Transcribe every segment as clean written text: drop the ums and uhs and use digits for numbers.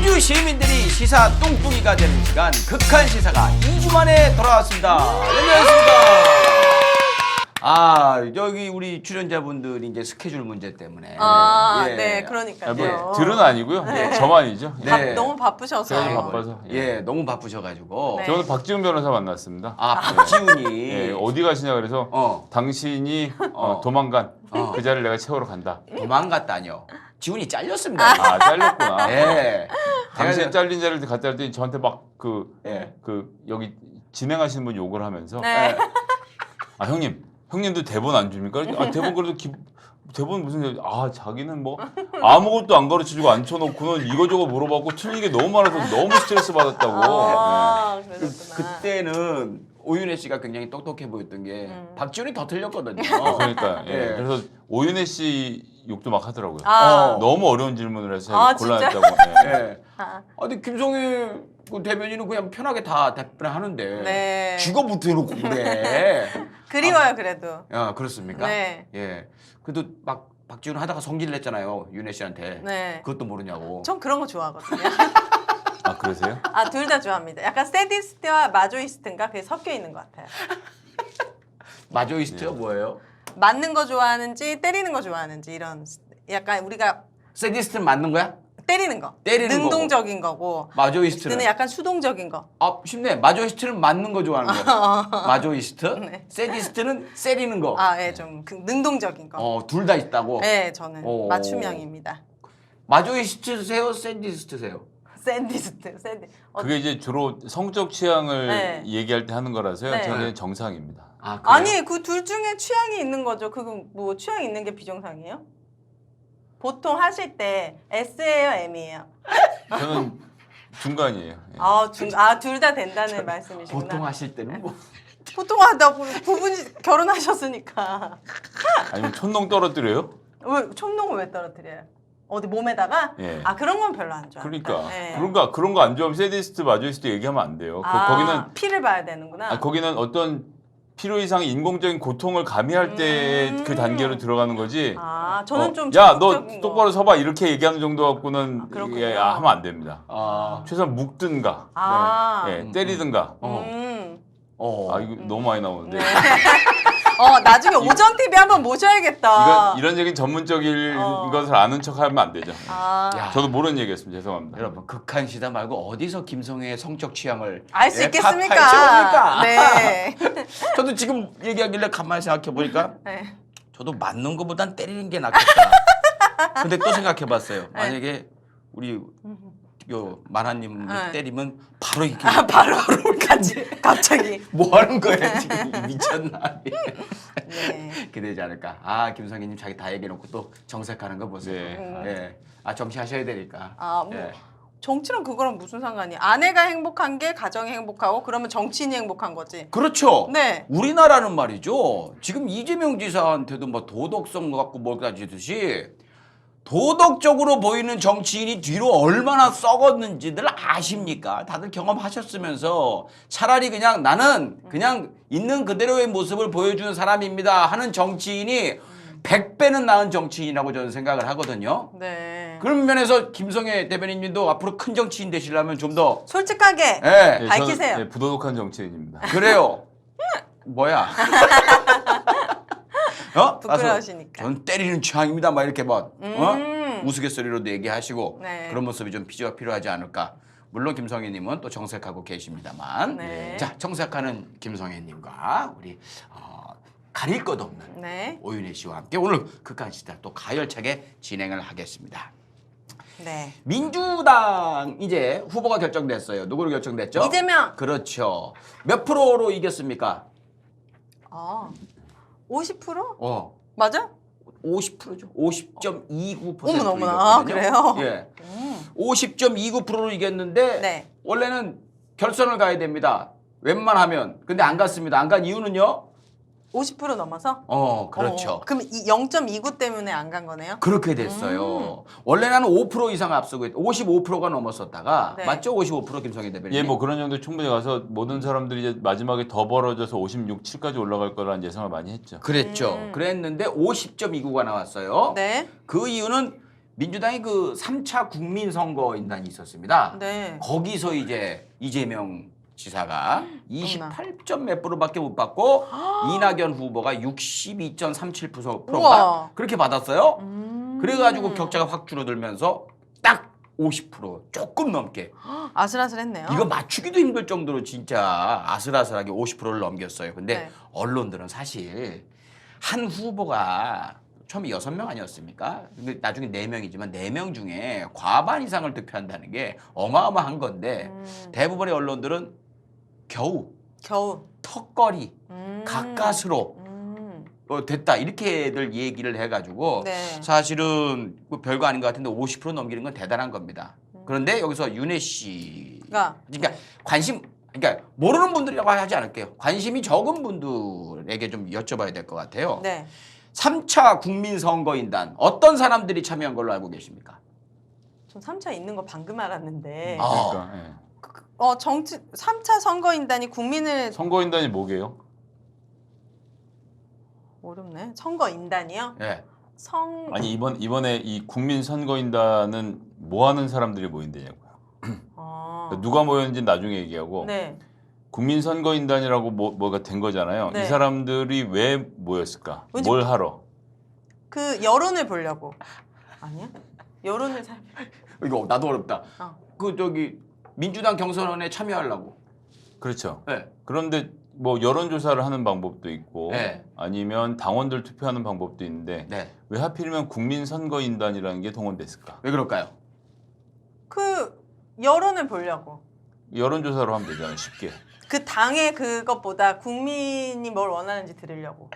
민주 시민들이 시사 뚱뚱이가 되는 시간 극한 시사가 2주 만에 돌아왔습니다. 안녕하십니까. 여기 우리 출연자분들이 이제 스케줄 문제 때문에 네, 그러니까요. 들은 아니고요. 저만이죠. 네. 너무 바쁘셔서. 저는 바빠서. 너무 바쁘셔가지고. 네. 저 오늘 박지훈 변호사 만났습니다. 박지훈이. 예, 어디 가시냐 그래서 당신이 도망간 그 자리를 내가 채우러 간다. 도망갔다뇨. 지훈이 잘렸습니다. 아, 잘렸구나. 예. 당신이 잘린 자리를 갔다 할 때 저한테 막 예. 여기 진행하시는 분 욕을 하면서 네. 형님도 대본 안 줍니까? 대본 그래도 대본 무슨 자기는 뭐 아무것도 안 가르쳐주고 앉혀놓고는 이거저거 물어봤고 틀린 게 너무 많아서 너무 스트레스 받았다고. 그러셨구나. 그때는 오윤혜 씨가 굉장히 똑똑해 보였던 게 박지훈이 더 틀렸거든요. 그러니까 예. 그래서 오윤혜 씨 욕도 막 하더라고요. 너무 어려운 질문을 해서 진짜? 곤란했다고. 예. 아니 김성애 그 대변인은 그냥 편하게 다 답변하는데 네. 죽어부터 해놓고 그래. 그리워요, 그래도. 그렇습니까? 네. 예. 그래도 막 박지훈 하다가 성질 냈잖아요, 윤혜 씨한테. 네. 그것도 모르냐고. 전 그런 거 좋아하거든요. 그러세요? 둘 다 좋아합니다. 약간 세디스트와 마조이스트인가 그게 섞여 있는 것 같아요. 마조이스트가 뭐예요? 맞는 거 좋아하는지 때리는 거 좋아하는지 이런 약간 우리가 세디스트는 맞는 거야? 때리는 거. 때리는 능동적인 거고. 마조이스트는 약간 수동적인 거. 쉽네. 마조이스트는 맞는 거 좋아하는 거. 마조이스트. 네. 세디스트는 세리는 거. 좀 능동적인 거. 둘 다 있다고. 네, 저는 오. 맞춤형입니다. 마조이스트세요, 세디스트세요? 샌디. 그게 이제 주로 성적 취향을 네. 얘기할 때 하는 거라서요. 네. 저는 정상입니다. 그래요? 아니, 그 둘 중에 취향이 있는 거죠. 그건 뭐 취향 있는 게 비정상이에요? 보통 하실 때 S예요, M이에요? 저는 중간이에요. 예. 둘 다 된다는 말씀이시구나. 보통 하실 때는 뭐? 보통 부부는 결혼하셨으니까. 아니면 촌농 떨어뜨려요? 왜 촌농을 왜 떨어뜨려요? 어디 몸에다가? 예. 그런 건 별로 안 좋아. 그러니까 네. 그런 거 안 좋아하면 세디스트 마조이스트 얘기하면 안 돼요. 거기는 피를 봐야 되는구나. 거기는 어떤 필요 이상의 인공적인 고통을 가미할 때 그 단계로 들어가는 거지. 저는 좀 야, 너 적극적인 똑바로 서봐 이렇게 얘기하는 정도 갖고는 그렇군요. 하면 안 됩니다. 최소한 묶든가, 때리든가. 이거 너무 많이 나오는데. 네. 나중에 오전 TV 한번 모셔야겠다. 이런 얘기는 전문적인 것을 아는 척하면 안 되죠. 저도 모르는 얘기했습니다. 죄송합니다. 여러분 극한 시다 말고 어디서 김성애의 성적 취향을 알 수 있겠습니까? 파헤쳐봅니까? 네. 저도 지금 얘기하길래 가만히 생각해 보니까 네. 저도 맞는 것보단 때리는 게 낫겠다. 근데 또 생각해 봤어요. 만약에 우리 요 만화님 네. 때리면 바로 이렇게 바로 갑자기 뭐 하는 거야 지금 미쳤나? 네. 기대지 않을까. 김성희님 자기 다 얘기해놓고 또 정색하는 거 보세요. 네. 정치하셔야 되니까. 예. 정치랑 그거랑 무슨 상관이? 아내가 행복한 게 가정이 행복하고 그러면 정치인이 행복한 거지. 그렇죠. 네. 우리나라는 말이죠. 지금 이재명 지사한테도 뭐 도덕성 갖고 뭘 따지듯이 도덕적으로 보이는 정치인이 뒤로 얼마나 썩었는지들 아십니까? 다들 경험하셨으면서 차라리 그냥 나는 그냥 있는 그대로의 모습을 보여주는 사람입니다 하는 정치인이 100배는 나은 정치인이라고 저는 생각을 하거든요. 네. 그런 면에서 김성애 대변인님도 앞으로 큰 정치인 되시려면 좀 더 솔직하게 밝히세요. 저는, 부도덕한 정치인입니다. 그래요. 뭐야? 부끄러우시니까. 전 때리는 취향입니다. 막 이렇게 우스갯소리로도 얘기하시고 네. 그런 모습이 좀 필요하지 않을까. 물론 김성애님은 또 정색하고 계십니다만. 네. 자, 정색하는 김성애님과 우리 가릴 것 없는 네. 오윤혜 씨와 함께 오늘 극한 시다 또 가열차게 진행을 하겠습니다. 네. 민주당 이제 후보가 결정됐어요. 누구로 결정됐죠? 이재명. 그렇죠. 몇 프로로 이겼습니까? 50%? 맞아? 50%죠. 50.29%. 어머나, 그래요? 예. 50.29%로 이겼는데 네. 원래는 결선을 가야 됩니다. 웬만하면. 근데 안 갔습니다. 안 간 이유는요? 50% 넘어서? 그렇죠. 그럼 이 0.29 때문에 안 간 거네요? 그렇게 됐어요. 원래는 5% 이상 앞서고 55%가 넘었었다가 네. 맞죠? 55% 김성애 대변인. 예, 뭐 그런 정도 충분히 가서 모든 사람들이 이제 마지막에 더 벌어져서 56, 7까지 올라갈 거라는 예상을 많이 했죠. 그랬죠. 그랬는데 50.29가 나왔어요. 네. 그 이유는 민주당이 그 3차 국민선거인단이 있었습니다. 네. 거기서 이제 이재명 지사가 28점 몇 프로밖에 못 받고 이낙연 후보가 62.37%가 우와. 그렇게 받았어요. 그래가지고 격차가 확 줄어들면서 딱 50% 조금 넘게. 아슬아슬했네요. 이거 맞추기도 힘들 정도로 진짜 아슬아슬하게 50%를 넘겼어요. 근데 네. 언론들은 사실 한 후보가 처음에 6명 아니었습니까? 근데 나중에 4명이지만 4명 중에 과반 이상을 득표한다는 게 어마어마한 건데 대부분의 언론들은 겨우 턱걸이 가까스로 됐다 이렇게들 얘기를 해가지고 네. 사실은 뭐 별거 아닌 것 같은데 50% 넘기는 건 대단한 겁니다. 그런데 여기서 윤혜 씨가 그러니까 그러니까 모르는 분들이라고 하지 않을게요. 관심이 적은 분들에게 좀 여쭤봐야 될 것 같아요. 네. 3차 국민선거인단 어떤 사람들이 참여한 걸로 알고 계십니까? 전 3차 있는 거 방금 알았는데. 아. 그러니까, 예. 3차 선거인단이 국민을 선거인단이 뭐게요? 어렵네. 선거인단이요? 예. 아니 이번에 이 국민 선거인단은 뭐 하는 사람들이 모인다냐고요. 그러니까 누가 모였는지 나중에 얘기하고 네. 국민 선거인단이라고 뭐가 된 거잖아요. 네. 이 사람들이 왜 모였을까? 왠지 뭘 하러? 그 여론을 보려고. 아니야? 여론을 이거 나도 어렵다. 그 저기 민주당 경선에 참여하려고. 그렇죠. 네. 그런데 뭐 여론조사를 하는 방법도 있고 네. 아니면 당원들 투표하는 방법도 있는데 네. 왜 하필이면 국민선거인단이라는 게 동원됐을까? 왜 그럴까요? 그 여론을 보려고. 여론조사로 하면 되잖아요. 쉽게. 그 당의 그것보다 국민이 뭘 원하는지 들으려고.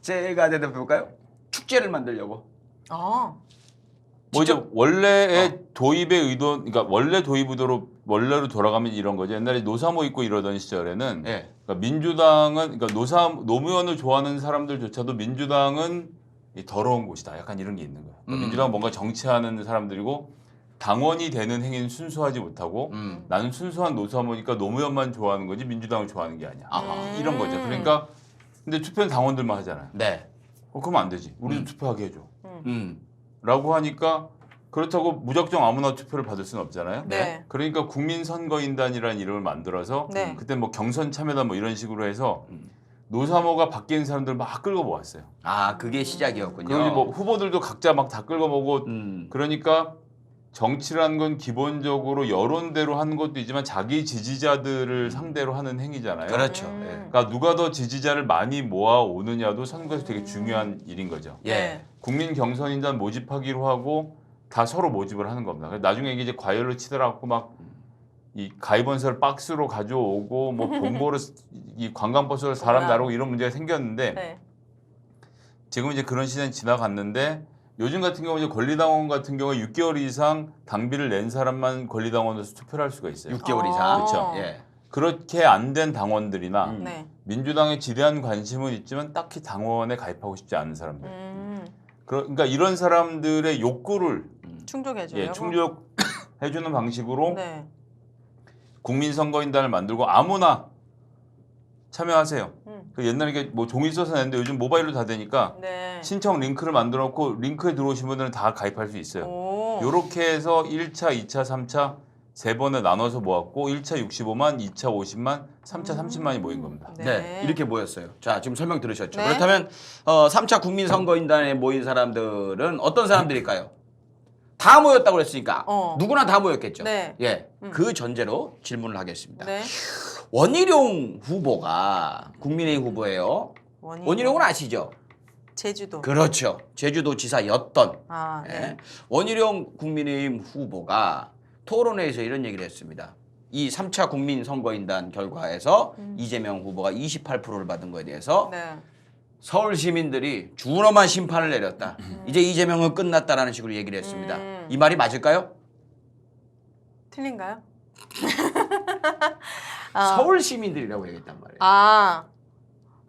제가 대답해 볼까요? 축제를 만들려고. 뭐 이제 직접- 원래의 도입의 의도, 그러니까 원래 도입 의도로 원래로 돌아가면 이런 거죠. 옛날에 노사모 있고 이러던 시절에는 예. 그러니까 민주당은 그러니까 노무현을 좋아하는 사람들조차도 민주당은 이 더러운 곳이다. 약간 이런 게 있는 거예요. 그러니까 민주당은 뭔가 정치하는 사람들이고 당원이 되는 행위는 순수하지 못하고 나는 순수한 노사모니까 노무현만 좋아하는 거지 민주당을 좋아하는 게 아니야. 이런 거죠. 그러니까 근데 투표는 당원들만 하잖아요. 네. 그러면 안 되지. 우리도 투표하게 해줘. 음. 라고 하니까 그렇다고 무작정 아무나 투표를 받을 수는 없잖아요. 네. 그러니까 국민선거인단이라는 이름을 만들어서 네. 그때 뭐 경선 참여다 뭐 이런 식으로 해서 노사모가 바뀐 사람들 막 끌고 모았어요. 아, 그게 시작이었군요. 그리고 뭐 후보들도 각자 막 다 끌고 모고 그러니까 정치라는 건 기본적으로 여론대로 하는 것도 있지만 자기 지지자들을 상대로 하는 행위잖아요. 그렇죠. 그러니까 누가 더 지지자를 많이 모아 오느냐도 선거에서 되게 중요한 일인 거죠. 예. 네. 국민 경선인단 모집하기로 하고 다 서로 모집을 하는 겁니다. 그래서 나중에 이게 이제 과열로 치더라고 막 이 가입원서를 박스로 가져오고 뭐 봉고를 이 관광버스로 사람 나르고 이런 문제가 생겼는데 네. 지금 이제 그런 시대는 지나갔는데 요즘 같은 경우 이제 권리당원 같은 경우에 6개월 이상 당비를 낸 사람만 권리당원으로서 투표를 할 수가 있어요. 6개월 이상. 그렇죠. 예. 그렇게 안 된 당원들이나 네. 민주당에 지대한 관심은 있지만 딱히 당원에 가입하고 싶지 않은 사람들. 그러니까 이런 사람들의 욕구를 충족해줘요. 충족해주는 방식으로 네. 국민선거인단을 만들고 아무나 참여하세요. 그 옛날에 이게 뭐 종이 써서 냈는데 요즘 모바일로 다 되니까 네. 신청 링크를 만들어 놓고 링크에 들어오신 분들은 다 가입할 수 있어요. 오. 요렇게 해서 1차, 2차, 3차 세 번에 나눠서 모았고 1차 65만, 2차 50만, 3차 30만이 모인 겁니다. 네. 이렇게 모였어요. 자, 지금 설명 들으셨죠? 네. 그렇다면 3차 국민선거인단에 모인 사람들은 어떤 사람들일까요? 다 모였다고 그랬으니까 누구나 다 모였겠죠. 네. 예. 그 전제로 질문을 하겠습니다. 네. 원희룡 후보가 국민의힘 후보예요. 원희룡은 아시죠? 제주도. 그렇죠. 제주도 지사였던 아, 네. 예. 원희룡 국민의힘 후보가 토론회에서 이런 얘기를 했습니다. 이 3차 국민선거인단 결과에서 이재명 후보가 28%를 받은 거에 대해서 네. 서울 시민들이 준엄한 심판을 내렸다. 이제 이재명은 끝났다라는 식으로 얘기를 했습니다. 이 말이 맞을까요? 틀린가요? 서울 시민들이라고 얘기했단 말이에요.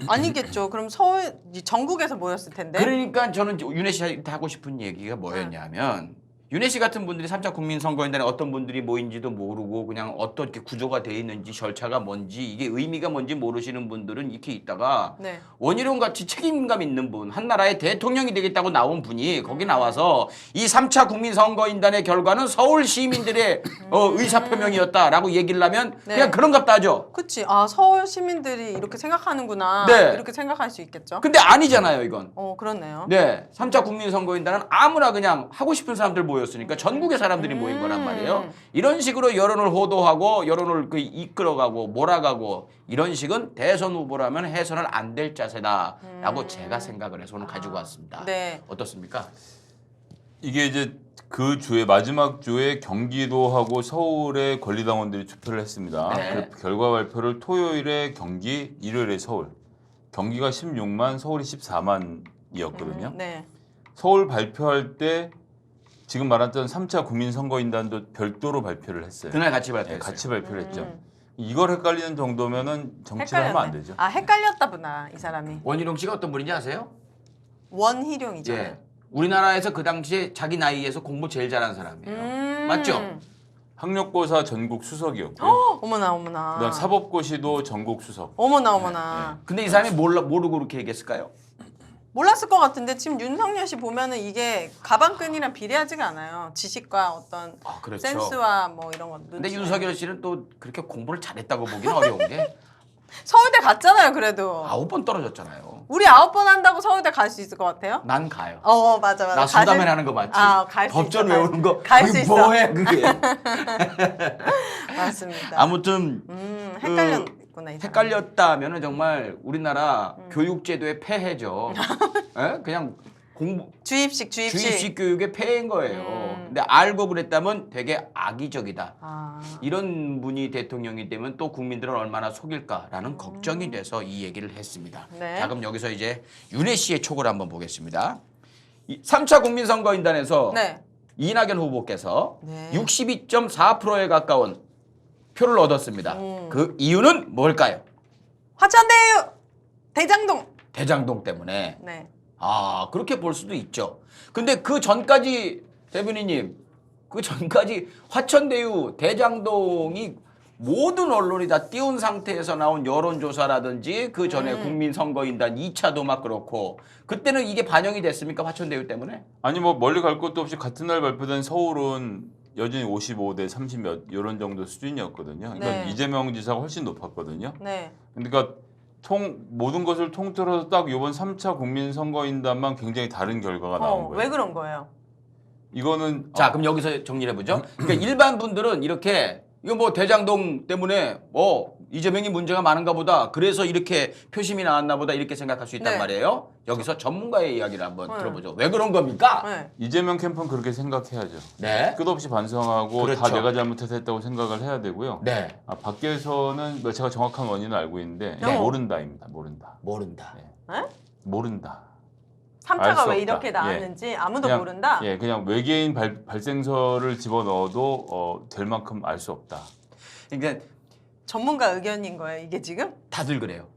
아니겠죠. 그럼 서울 전국에서 모였을 텐데. 그러니까 저는 윤혜 씨한테 하고 싶은 얘기가 뭐였냐면 윤혜 씨 같은 분들이 3차 국민선거인단에 어떤 분들이 모인지도 모르고 그냥 어떻게 구조가 돼 있는지 절차가 뭔지 이게 의미가 뭔지 모르시는 분들은 이렇게 있다가 네. 원희룡 같이 책임감 있는 분, 한 나라의 대통령이 되겠다고 나온 분이 거기 나와서 이 3차 국민선거인단의 결과는 서울 시민들의 의사표명이었다라고 얘기를 하면 네. 그냥 그런갑다 하죠. 그치. 아, 서울 시민들이 이렇게 생각하는구나. 네. 이렇게 생각할 수 있겠죠. 근데 아니잖아요, 이건. 그렇네요. 네, 3차 국민선거인단은 아무나 그냥 하고 싶은 사람들 모였으니까 전국의 사람들이 모인 거란 말이에요. 이런 식으로 여론을 호도하고 여론을 이끌어가고 몰아가고 이런 식은 대선 후보라면 해서는 안 될 자세다라고 제가 생각을 해서 오늘 가지고 왔습니다. 네. 어떻습니까? 이게 이제 그 주에 마지막 주에 경기도하고 서울의 권리당원들이 투표를 했습니다. 네. 그 결과 발표를 토요일에 경기, 일요일에 서울. 경기가 16만, 서울이 14만이었거든요. 네. 서울 발표할 때 지금 말했던 3차 국민선거인단도 별도로 발표를 했어요. 그날 같이 네, 발표했어요. 같이 발표를 했죠. 이걸 헷갈리는 정도면은 정치를 하면 안 되죠. 아, 헷갈렸다 보나 이 사람이. 원희룡 씨가 어떤 분인지 아세요? 원희룡이잖아요. 예. 우리나라에서 그 당시에 자기 나이에서 공부 제일 잘하는 사람이에요. 맞죠? 학력고사 전국 수석이었고요. 어머나 어머나. 그다음 사법고시도 전국 수석. 어머나 어머나. 근데 이 사람이 모르고 그렇게 얘기했을까요? 몰랐을 것 같은데 지금 윤석열 씨 보면은 이게 가방끈이랑 비례하지가 않아요. 지식과 어떤 아, 그렇죠. 센스와 뭐 이런 것. 근데 윤석열 씨는 또 그렇게 공부를 잘했다고 보기는 어려운 게 서울대 갔잖아요, 그래도. 9번 떨어졌잖아요. 우리 9번 한다고 서울대 갈 수 있을 것 같아요? 난 가요. 맞아. 나 수다맨 하는 거 맞지? 갈 수 있어. 법전 외우는 거 갈수 그게 있어. 뭐해 그게. 맞습니다. 아무튼 헷갈렸구나. 이 사람. 헷갈렸다면은 정말 우리나라 교육제도의 폐해죠. 예? 그냥 공부 주입식 교육의 폐해인 거예요. 근데 알고 그랬다면 되게 악의적이다. 이런 분이 대통령이 되면 또 국민들은 얼마나 속일까라는 걱정이 돼서 이 얘기를 했습니다. 네. 자, 그럼 여기서 이제 윤혜 씨의 촉을 한번 보겠습니다. 3차 국민선거인단에서 네. 이낙연 후보께서 네. 62.4%에 가까운 표를 얻었습니다. 그 이유는 뭘까요? 화천대유 대장동. 대장동 때문에. 네. 아, 그렇게 볼 수도 있죠. 근데 그 전까지 대변인님, 그 전까지 화천대유 대장동이 모든 언론이 다 띄운 상태에서 나온 여론조사라든지 그 전에 국민선거인단 2차도 막 그렇고 그때는 이게 반영이 됐습니까? 화천대유 때문에? 아니 뭐 멀리 갈 것도 없이 같은 날 발표된 서울은 여전히 55대 30몇 이런 정도 수준이었거든요. 그러니까 네. 이재명 지사가 훨씬 높았거든요. 네. 그러니까 모든 것을 통틀어서 딱 이번 3차 국민선거인단만 굉장히 다른 결과가 나온 거예요. 왜 그런 거예요? 이거는 자, 그럼 여기서 정리를 해보죠. 그러니까 일반 분들은 이렇게 이거 뭐 대장동 때문에 이재명이 문제가 많은가 보다. 그래서 이렇게 표심이 나왔나 보다 이렇게 생각할 수 있단 네. 말이에요. 여기서 전문가의 이야기를 한번 들어보죠. 왜 그런 겁니까? 네. 이재명 캠프는 그렇게 생각해야죠. 네. 끝없이 반성하고 그렇죠. 다 내가 잘못해서 했다고 생각을 해야 되고요. 네. 밖에서는 제가 정확한 원인을 알고 있는데 네. 모른다입니다. 모른다. 모른다. 네? 모른다. 알 3차가 수 왜 없다. 이렇게 나왔는지 아무도 그냥, 모른다? 예, 그냥 외계인 발생설을 집어넣어도 될 만큼 알 수 없다. 그러니까 전문가 의견인 거예요, 이게 지금? 다들 그래요.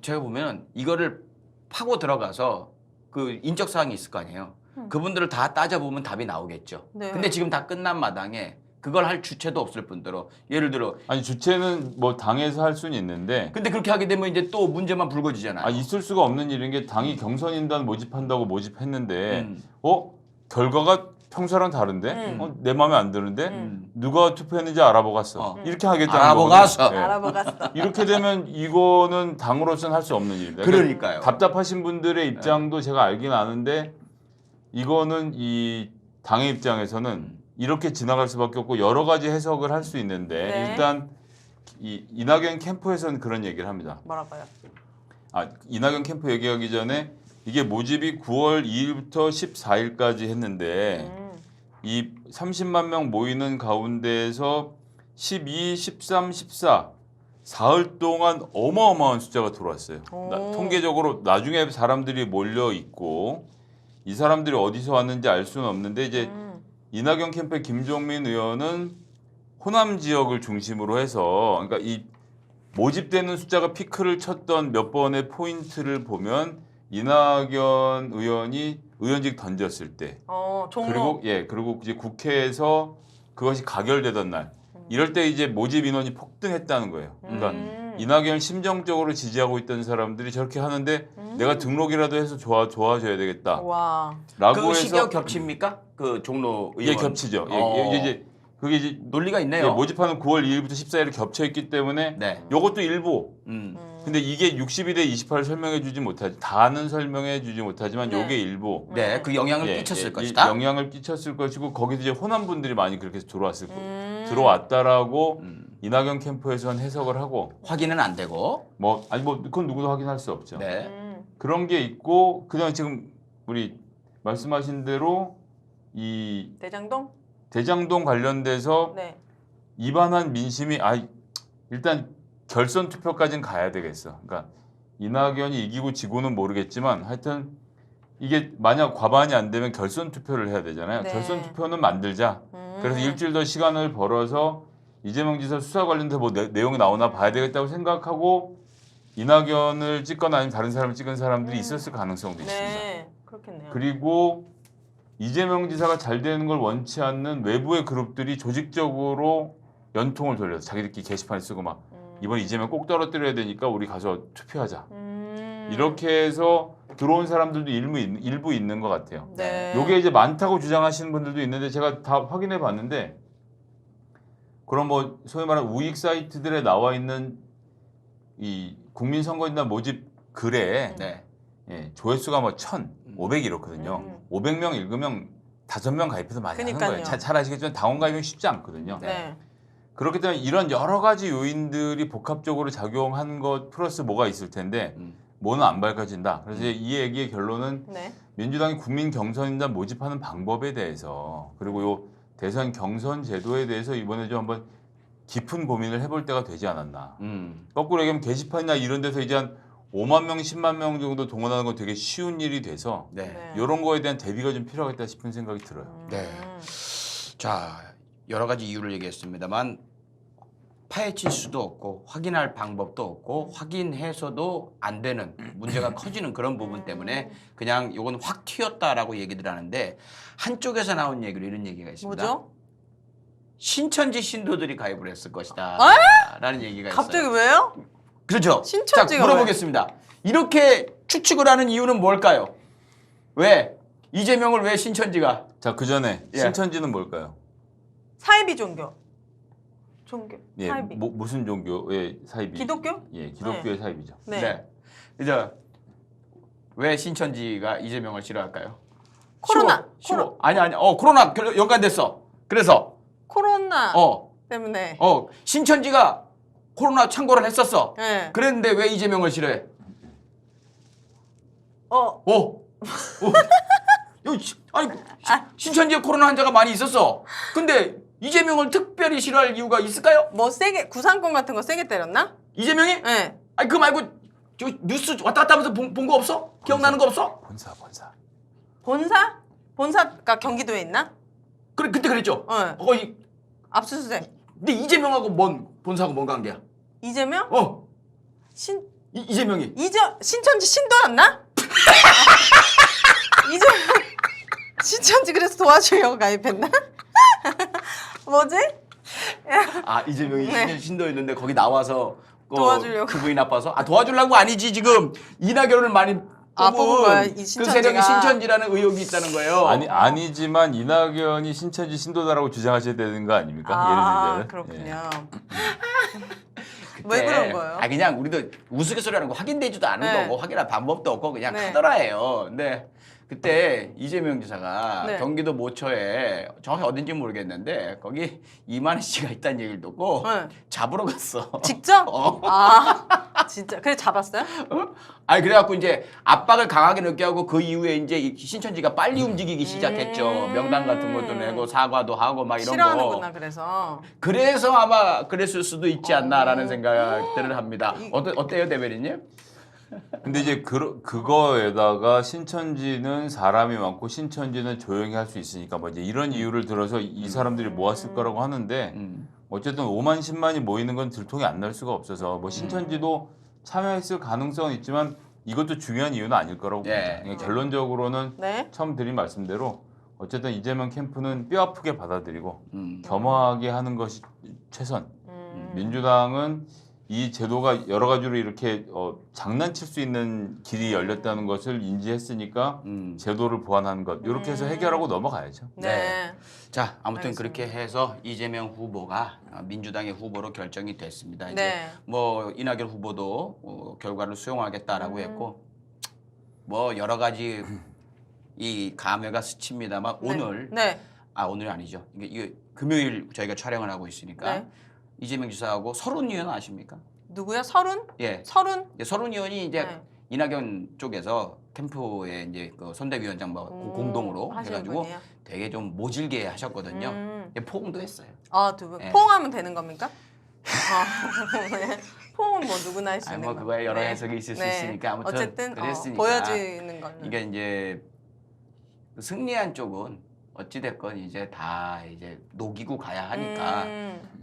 제가 보면 이거를 파고 들어가서 그 인적 사항이 있을 거 아니에요. 그분들을 다 따져보면 답이 나오겠죠. 네. 근데 지금 다 끝난 마당에 그걸 할 주체도 없을 뿐더러 예를 들어 아니 주체는 뭐 당에서 할 수는 있는데 근데 그렇게 하게 되면 이제 또 문제만 불거지잖아요. 있을 수가 없는 일인 게 당이 경선인단 모집한다고 모집했는데 음. 결과가 평소랑 다른데 내 마음에 안 드는데 누가 투표했는지 알아보갔어. 이렇게 하겠다는 알아보갔어. 거거든요. 예. 알아보갔어. 이렇게 되면 이거는 당으로서는 할 수 없는 일입니다. 그러니까요. 답답하신 분들의 입장도 제가 알긴 아는데 이거는 이 당의 입장에서는 이렇게 지나갈 수밖에 없고 여러 가지 해석을 할 수 있는데 네. 일단 이낙연 캠프에서는 그런 얘기를 합니다. 뭐라고요? 이낙연 캠프 얘기하기 전에 이게 모집이 9월 2일부터 14일까지 했는데 이 30만 명 모이는 가운데에서 12, 13, 14 사흘 동안 어마어마한 숫자가 들어왔어요. 통계적으로 나중에 사람들이 몰려 있고 이 사람들이 어디서 왔는지 알 수는 없는데 이제 이낙연 캠프의 김종민 의원은 호남 지역을 중심으로 해서 그러니까 이 모집되는 숫자가 피크를 쳤던 몇 번의 포인트를 보면 이낙연 의원이 의원직 던졌을 때 종로. 그리고 이제 국회에서 그것이 가결되던 날 이럴 때 이제 모집 인원이 폭등했다는 거예요. 그러니까 이낙연을 심정적으로 지지하고 있던 사람들이 저렇게 하는데 내가 등록이라도 해서 도와줘야 되겠다. 와. 라고 그 해서 시기가 겹칩니까? 그 종로 의원. 예, 겹치죠. 이제 그게 이제 논리가 있네요. 모집하는 9월 2일부터 14일 겹쳐 있기 때문에 네. 요것도 일부. 음. 근데 이게 62대 28을 설명해 주지 못하지 다는 설명해 주지 못하지만 네. 요게 일부. 네, 그 영향을 예, 끼쳤을 이 것이다. 영향을 끼쳤을 것이고 거기서 이제 호남분들이 많이 그렇게 들어왔을 거예요. 들어왔다라고 이낙연 캠프에서는 해석을 하고 확인은 안 되고. 그건 누구도 확인할 수 없죠. 네. 그런 게 있고 그다음에 지금 우리 말씀하신 대로 이 대장동? 대장동 관련돼서 네. 이반한 민심이 일단 결선 투표까지는 가야 되겠어. 그러니까 이낙연이 이기고 지고는 모르겠지만 하여튼 이게 만약 과반이 안 되면 결선 투표를 해야 되잖아요. 네. 결선 투표는 만들자. 그래서 일주일 더 시간을 벌어서 이재명 지사 수사 관련돼서 뭐 내용이 나오나 봐야 되겠다고 생각하고 이낙연을 찍거나 아니면 다른 사람을 찍은 사람들이 있었을 가능성도 있습니다. 네. 그렇겠네요. 그리고 이재명 지사가 잘 되는 걸 원치 않는 외부의 그룹들이 조직적으로 연통을 돌려서 자기들끼리 게시판에 쓰고 막 이번 이재명 꼭 떨어뜨려야 되니까 우리 가서 투표하자. 이렇게 해서 들어온 사람들도 일부 있는 것 같아요. 네. 요게 이제 많다고 주장하시는 분들도 있는데 제가 다 확인해 봤는데 그럼 뭐 소위 말하는 우익 사이트들에 나와 있는 이 국민선거인단 모집 글에 네. 조회수가 뭐 1,500 이렇거든요. 500명 읽으면 5명 가입해서 많이 하는 그러니까요. 거예요. 잘 아시겠지만 당원 가입이 쉽지 않거든요. 네. 그렇기 때문에 이런 여러 가지 요인들이 복합적으로 작용한 것 플러스 뭐가 있을 텐데 뭐는 안 밝혀진다. 그래서 이 얘기의 결론은 네. 민주당이 국민 경선인단 모집하는 방법에 대해서 그리고 요 대선 경선 제도에 대해서 이번에 좀 한번 깊은 고민을 해볼 때가 되지 않았나. 거꾸로 얘기하면 게시판이나 이런 데서 이제 한 5만 명, 10만 명 정도 동원하는 건 되게 쉬운 일이 돼서 네. 이런 거에 대한 대비가 좀 필요하겠다 싶은 생각이 들어요. 네. 자, 여러 가지 이유를 얘기했습니다만 파헤칠 수도 없고 확인할 방법도 없고 확인해서도 안 되는 문제가 커지는 그런 부분 때문에 그냥 이건 확 튀었다라고 얘기들 하는데 한쪽에서 나온 얘기로 이런 얘기가 있습니다. 뭐죠? 신천지 신도들이 가입을 했을 것이다 라는 얘기가 있어요. 갑자기 왜요? 그렇죠. 신천지가 자, 물어보겠습니다. 이렇게 추측을 하는 이유는 뭘까요? 왜? 이재명을 왜 신천지가? 자, 그 전에 예. 신천지는 뭘까요? 사이비 종교. 예, 사이비. 무슨 종교의 사입이? 기독교? 예, 기독교의 사입이죠. 네. 이제 왜 신천지가 이재명을 싫어할까요? 코로나. 15. 아니. 코로나 연관됐어. 그래서 코로나 때문에. 신천지가 코로나 창궐을 했었어. 네. 그랬는데 왜 이재명을 싫어해? 아니 신천지에 코로나 환자가 많이 있었어. 근데 이재명을 특별히 싫어할 이유가 있을까요? 뭐 세게 구상권 같은 거 세게 때렸나? 이재명이? 네. 아니 그거 말고 저 뉴스 왔다 갔다 하면서 본 거 없어? 기억나는 거 없어? 본사? 본사가 경기도에 있나? 그래 그때 그랬죠. 네. 거기 압수수색. 근데 이재명하고 본사하고 뭔 관계야? 이재명? 이재명이 신천지 신도였나? 이재명 신천지 그래서 도와주려고 가입했나? 뭐지? 이재명이 네. 신도였는데 거기 나와서 도와주려고. 기분이 나빠서 도와주려고 아니지 지금 이낙연을 많이 뽑은 거야, 이 그 신천지가. 세력이 신천지라는 의혹이 있다는 거예요. 아니지만 이낙연이 신천지 신도다라고 주장하셔야 되는 거 아닙니까? 예를 들자면. 그렇군요. 그때, 왜 그런 거예요? 그냥 우리도 우스갯소리하는 거 확인되지도 않은 네. 거고 확인할 방법도 없고 그냥 네. 카더라예요. 근데 그때 이재명 지사가 네. 경기도 모처에 정확히 어딘지 모르겠는데 거기 이만희 씨가 있다는 얘기를 듣고 네. 잡으러 갔어. 직접? 진짜. 그래 잡았어요? 아니 그래갖고 이제 압박을 강하게 느껴하고 그 이후에 이제 이 신천지가 빨리 움직이기 시작했죠. 명단 같은 것도 내고 사과도 하고 막 이런 싫어하는구나 거. 그래서. 그래서 아마 그랬을 수도 있지 않나라는 생각들을 합니다. 어때요 대변인님? 근데 이제 그거에다가 신천지는 사람이 많고 신천지는 조용히 할 수 있으니까 뭐 이제 이런 이유를 들어서 이 사람들이 모았을 거라고 하는데 어쨌든 5만 10만이 모이는 건 들통이 안 날 수가 없어서 뭐 신천지도 참여했을 가능성은 있지만 이것도 중요한 이유는 아닐 거라고 예. 봅니다. 그러니까 결론적으로는 네. 처음 드린 말씀대로 어쨌든 이재명 캠프는 뼈 아프게 받아들이고 음. 겸허하게 하는 것이 최선. 음. 민주당은 이 제도가 여러 가지로 이렇게 장난칠 수 있는 길이 열렸다는 것을 인지했으니까 제도를 보완하는 것 이렇게 해서 해결하고 넘어가야죠. 네. 자, 아무튼 알겠습니다. 그렇게 해서 이재명 후보가 민주당의 후보로 결정이 됐습니다. 이제 네. 뭐 이낙연 후보도 결과를 수용하겠다라고 했고 뭐 여러 가지 이 감회가 스칩니다만 네. 오늘 네. 오늘이 아니죠. 이게 금요일 저희가 촬영을 하고 있으니까 네. 이재명 지사하고 서른 의원 아십니까? 누구야? 서른? 예. 서른? 서른 의원이 이제 네. 이낙연 쪽에서 캠프에 이제 그 선대위원장 공동으로 하시는 해가지고 분이에요? 되게 좀 모질게 하셨거든요. 예, 포옹도 했어요. 아, 두 분. 네. 포옹하면 되는 겁니까? 네. 포옹은 뭐 누구나 할 수 있는 뭐 거. 그거에 여러 네. 해석이 있을 수 네. 있으니까 아무튼 어쨌든 그랬으니까 보여지는 거는. 이게 이제 승리한 쪽은 어찌 됐건 이제 다 이제 녹이고 가야 하니까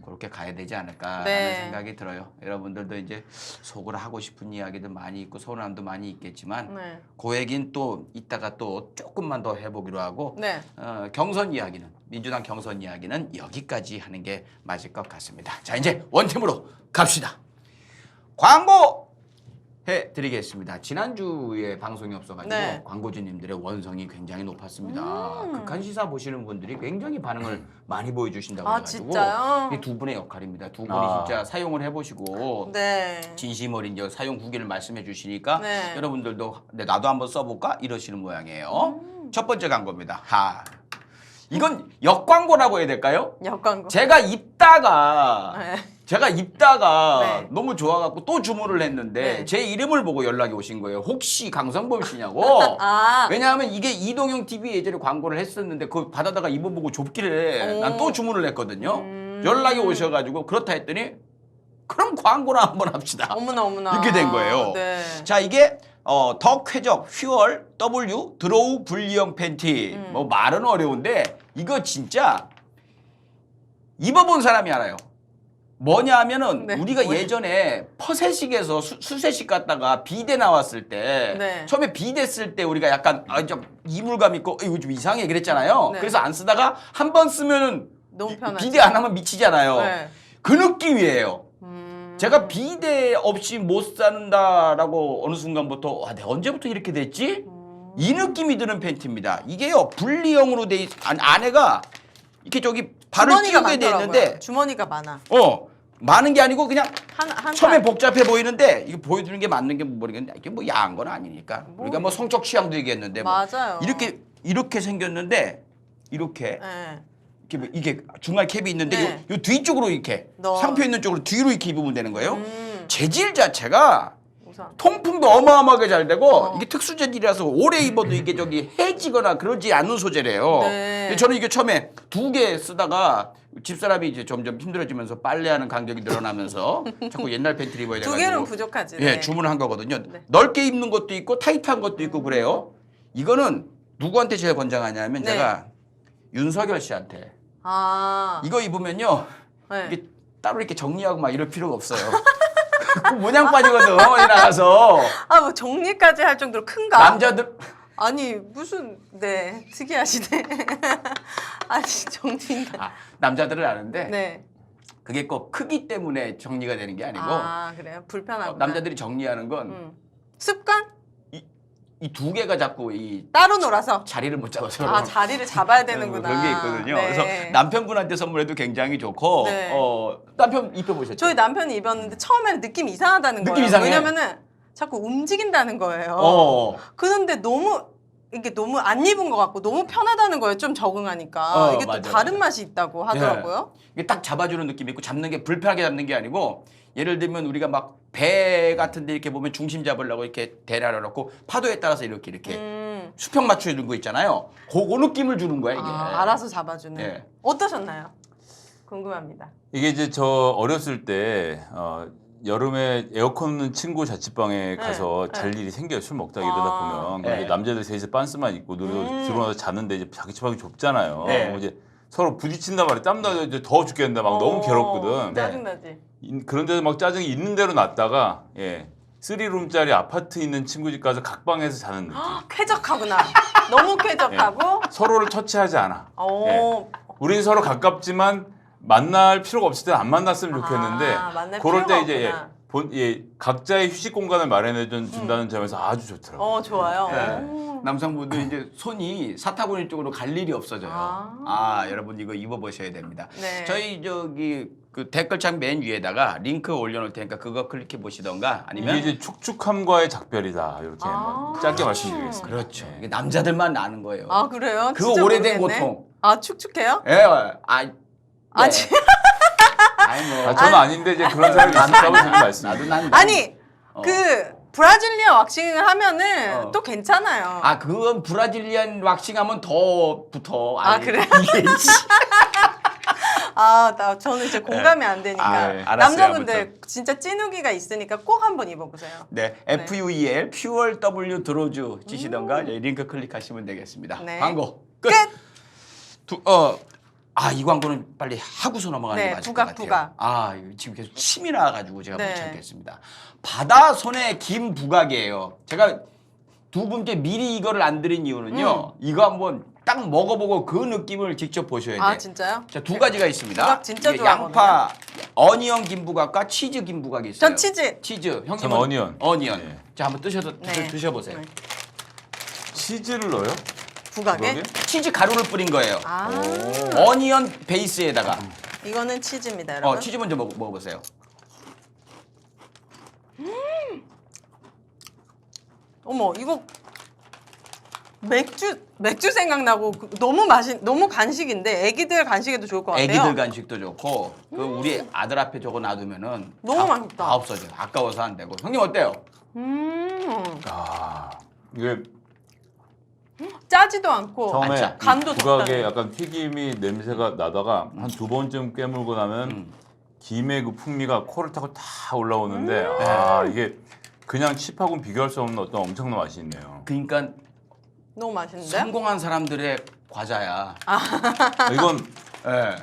그렇게 가야 되지 않을까라는 네. 생각이 들어요. 여러분들도 이제 속으로 하고 싶은 이야기도 많이 있고 서운함도 많이 있겠지만 네. 그 얘기는 또 이따가 또 조금만 더 해보기로 하고 네. 경선 이야기는 민주당 경선 이야기는 여기까지 하는 게 맞을 것 같습니다. 자 이제 원팀으로 갑시다. 광고 해드리겠습니다. 지난주에 방송이 없어가지고 네. 광고주님들의 원성이 굉장히 높았습니다. 극한 시사 보시는 분들이 굉장히 반응을 많이 보여주신다고 아, 해가지고 진짜요? 이게 두 분의 역할입니다. 두 분이 아. 진짜 사용을 해보시고 네. 진심어리 이제 사용 후기를 말씀해 주시니까 네. 여러분들도 나도 한번 써볼까 이러시는 모양이에요. 첫 번째 광고입니다. 이건 역광고라고 해야 될까요? 역광고. 제가 입다가 네. 네. 네. 너무 좋아갖고 또 주문을 했는데 네. 제 이름을 보고 연락이 오신 거예요. 혹시 강성범 씨냐고. 아. 왜냐하면 이게 이동형 TV 예전에 광고를 했었는데 그거 받아다가 이분 보고 좁길래 오. 난 또 주문을 했거든요. 연락이 오셔가지고 그렇다 했더니 그럼 광고나 한번 합시다. 어머나 어머나. 이렇게 된 거예요. 네. 자 이게 더 쾌적 퓨얼 W 드로우 분리형 팬티. 뭐 말은 어려운데 이거 진짜 입어본 사람이 알아요. 뭐냐 하면은 네, 우리가 뭐예요? 예전에 퍼세식에서 수세식 갔다가 비대 나왔을 때 네. 처음에 비대 쓸 때 우리가 약간 좀 이물감 있고 이거 좀 이상해 그랬잖아요. 네. 그래서 안 쓰다가 한 번 쓰면은 너무 편하죠. 비대 안 하면 미치잖아요. 네. 그 느낌이에요. 제가 비대 없이 못 산다라고 어느 순간부터 와, 내가 언제부터 이렇게 됐지? 이 느낌이 드는 팬티입니다. 이게요 분리형으로 돼 안에가 이렇게 저기 발을 주머니가 끼우게 돼 많더라고요. 있는데 주머니가 많아. 많은 게 아니고 그냥 한 처음에 칸. 복잡해 보이는데 이게 보여주는 게 맞는 게 모르겠는데 이게 뭐 야한 건 아니니까 우리가 뭐 성적 취향도 얘기했는데 뭐 맞아요. 이렇게 생겼는데 이렇게 네. 뭐 이게 중간 캡이 있는데 네. 요 뒤쪽으로 이렇게 상표 있는 쪽으로 뒤로 이렇게 입으면 되는 거예요. 재질 자체가 우선. 통풍도 어마어마하게 잘 되고 이게 특수 재질이라서 오래 입어도 이게 저기 해지거나 그러지 않는 소재래요. 네. 근데 저는 이게 처음에 2개 쓰다가 집사람이 이제 점점 힘들어지면서 빨래하는 간격이 늘어나면서 자꾸 옛날 팬티를 입어야 두 돼가지고 개는 부족하지. 예, 네. 주문을 한 거거든요. 네. 넓게 입는 것도 있고 타이트한 것도 있고 그래요. 이거는 누구한테 제일 권장하냐면 네. 제가 윤석열 씨한테 아. 이거 입으면요. 네. 이게 따로 이렇게 정리하고 막 이럴 필요가 없어요. 그 모양 빠지거든. 어디 나가서 아, 뭐 정리까지 할 정도로 큰가? 남자들 아니, 무슨 네. 특이하시네. 아니, 정리가. 남자들은 아는데 네. 그게 꼭 크기 때문에 정리가 되는 게 아니고 아, 그래요. 불편하구나. 남자들이 정리하는 건 습관? 이 2개가 자꾸 이 따로 놀아서. 자리를 못 잡아서 아, 자리를 잡아야 되는구나. 그런 게 있거든요. 네. 그래서 남편분한테 선물해도 굉장히 좋고 네. 남편 입혀보셨죠? 저희 남편이 입었는데 처음에는 느낌이 이상하다는 느낌 거예요. 이상해? 왜냐면은 자꾸 움직인다는 거예요. 어. 그런데 이게 너무 안 입은 것 같고 너무 편하다는 거예요. 좀 적응하니까. 이게 또 맞아, 다른 맞아. 맛이 있다고 하더라고요. 이게 딱 잡아주는 느낌이 있고 잡는 게 불편하게 잡는 게 아니고 예를 들면 우리가 막 배 같은 데 이렇게 보면 중심 잡으려고 이렇게 대라를 놓고 파도에 따라서 이렇게 수평 맞춰주는 거 있잖아요. 그 느낌을 주는 거야 이게. 알아서 잡아주네. 예. 어떠셨나요? 궁금합니다. 이게 이제 저 어렸을 때 여름에 에어컨 없는 친구 자취방에 가서 네. 잘 일이 생겨요. 술 먹다 이러다 보면 네. 이게 남자들 셋이서 빤스만 입고 들어와서 자는데 이제 자취방이 좁잖아요. 네. 뭐 이제 서로 부딪힌단 말이에요. 땀나서 이제 더워 죽겠는데 막 너무 괴롭거든. 짜증나지. 그런데도 막 짜증이 있는 대로 났다가 예 3룸짜리 아파트 있는 친구 집 가서 각방에서 자는 느낌. 쾌적하구나. 너무 쾌적하고. 서로를 터치하지 않아. 오. 예. 우린 서로 가깝지만 만날 필요가 없을 때는 안 만났으면 좋겠는데 만날 그럴 필요가 때 이제 없구나. 각자의 휴식 공간을 마련해 준다는 점에서 아주 좋더라고요. 좋아요. 네. 오. 남성분들 이제 손이 사타구니 쪽으로 갈 일이 없어져요. 여러분 이거 입어보셔야 됩니다. 네. 저희 저기 그 댓글창 맨 위에다가 링크 올려놓을 테니까 그거 클릭해 보시던가 아니면 이게 이제 축축함과의 작별이다 이렇게 뭐 짧게 말씀드리겠습니다. 그렇죠. 네. 이게 남자들만 아는 거예요. 그래요? 그 진짜 오래된 모르겠네. 고통. 축축해요? 예, 네. 아니 뭐 저는 아닌데 이제 그런 사람이 있을까봐 제가 말씀드립니다. 나도 난 아니 그 브라질리아 왁싱을 하면은 어. 또 괜찮아요. 그건 브라질리안 왁싱하면 더 붙어. 그래요? 이게 저는 이제 공감이 안 되니까. 네. 알았어요, 남자분들 아무튼. 진짜 찐후기가 있으니까 꼭 한번 입어보세요. 네, FUEL Pure W 드로즈 치시던가 링크 클릭하시면 되겠습니다. 네. 광고 끝. 이 광고는 빨리 하고서 넘어가는 게 네, 맞을 것 같아요. 부각. 이거 지금 계속 침이 나가지고 제가 못 네. 참겠습니다. 바다 손의 김 부각이에요. 제가 두 분께 미리 이거를 안 드린 이유는요. 이거 한번 딱 먹어보고 그 느낌을 직접 보셔야 돼요. 진짜요? 자, 두 가지가 있습니다. 부각 진짜 이게 좋아하거든요. 양파, 어니언 김부각과 치즈 김부각이 있어요. 전 치즈. 형님은 전 어니언. 어니언. 자, 한번 네. 드셔보세요. 네. 치즈를 넣어요? 부각에? 부각에? 치즈 가루를 뿌린 거예요. 오. 어니언 베이스에다가. 이거는 치즈입니다, 여러분. 치즈 먼저 먹어보세요. 어머, 이거 맥주 생각나고 너무 간식인데 애기들 간식에도 좋을 것 같아요. 애기들 간식도 좋고 우리 아들 앞에 저거 놔두면은 너무 맛있다. 다 없어져요. 아까워서 안 되고. 형님 어때요? 이게 짜지도 않고 처음에 짜. 간도 부각에 적당해. 약간 튀김이 냄새가 나다가 한 두 번쯤 깨물고 나면 김의 그 풍미가 코를 타고 다 올라오는데 이게 그냥 칩하고는 비교할 수 없는 어떤 엄청난 맛이 있네요. 그러니까 너무 맛있는데? 성공한 사람들의 과자야. 이건 예.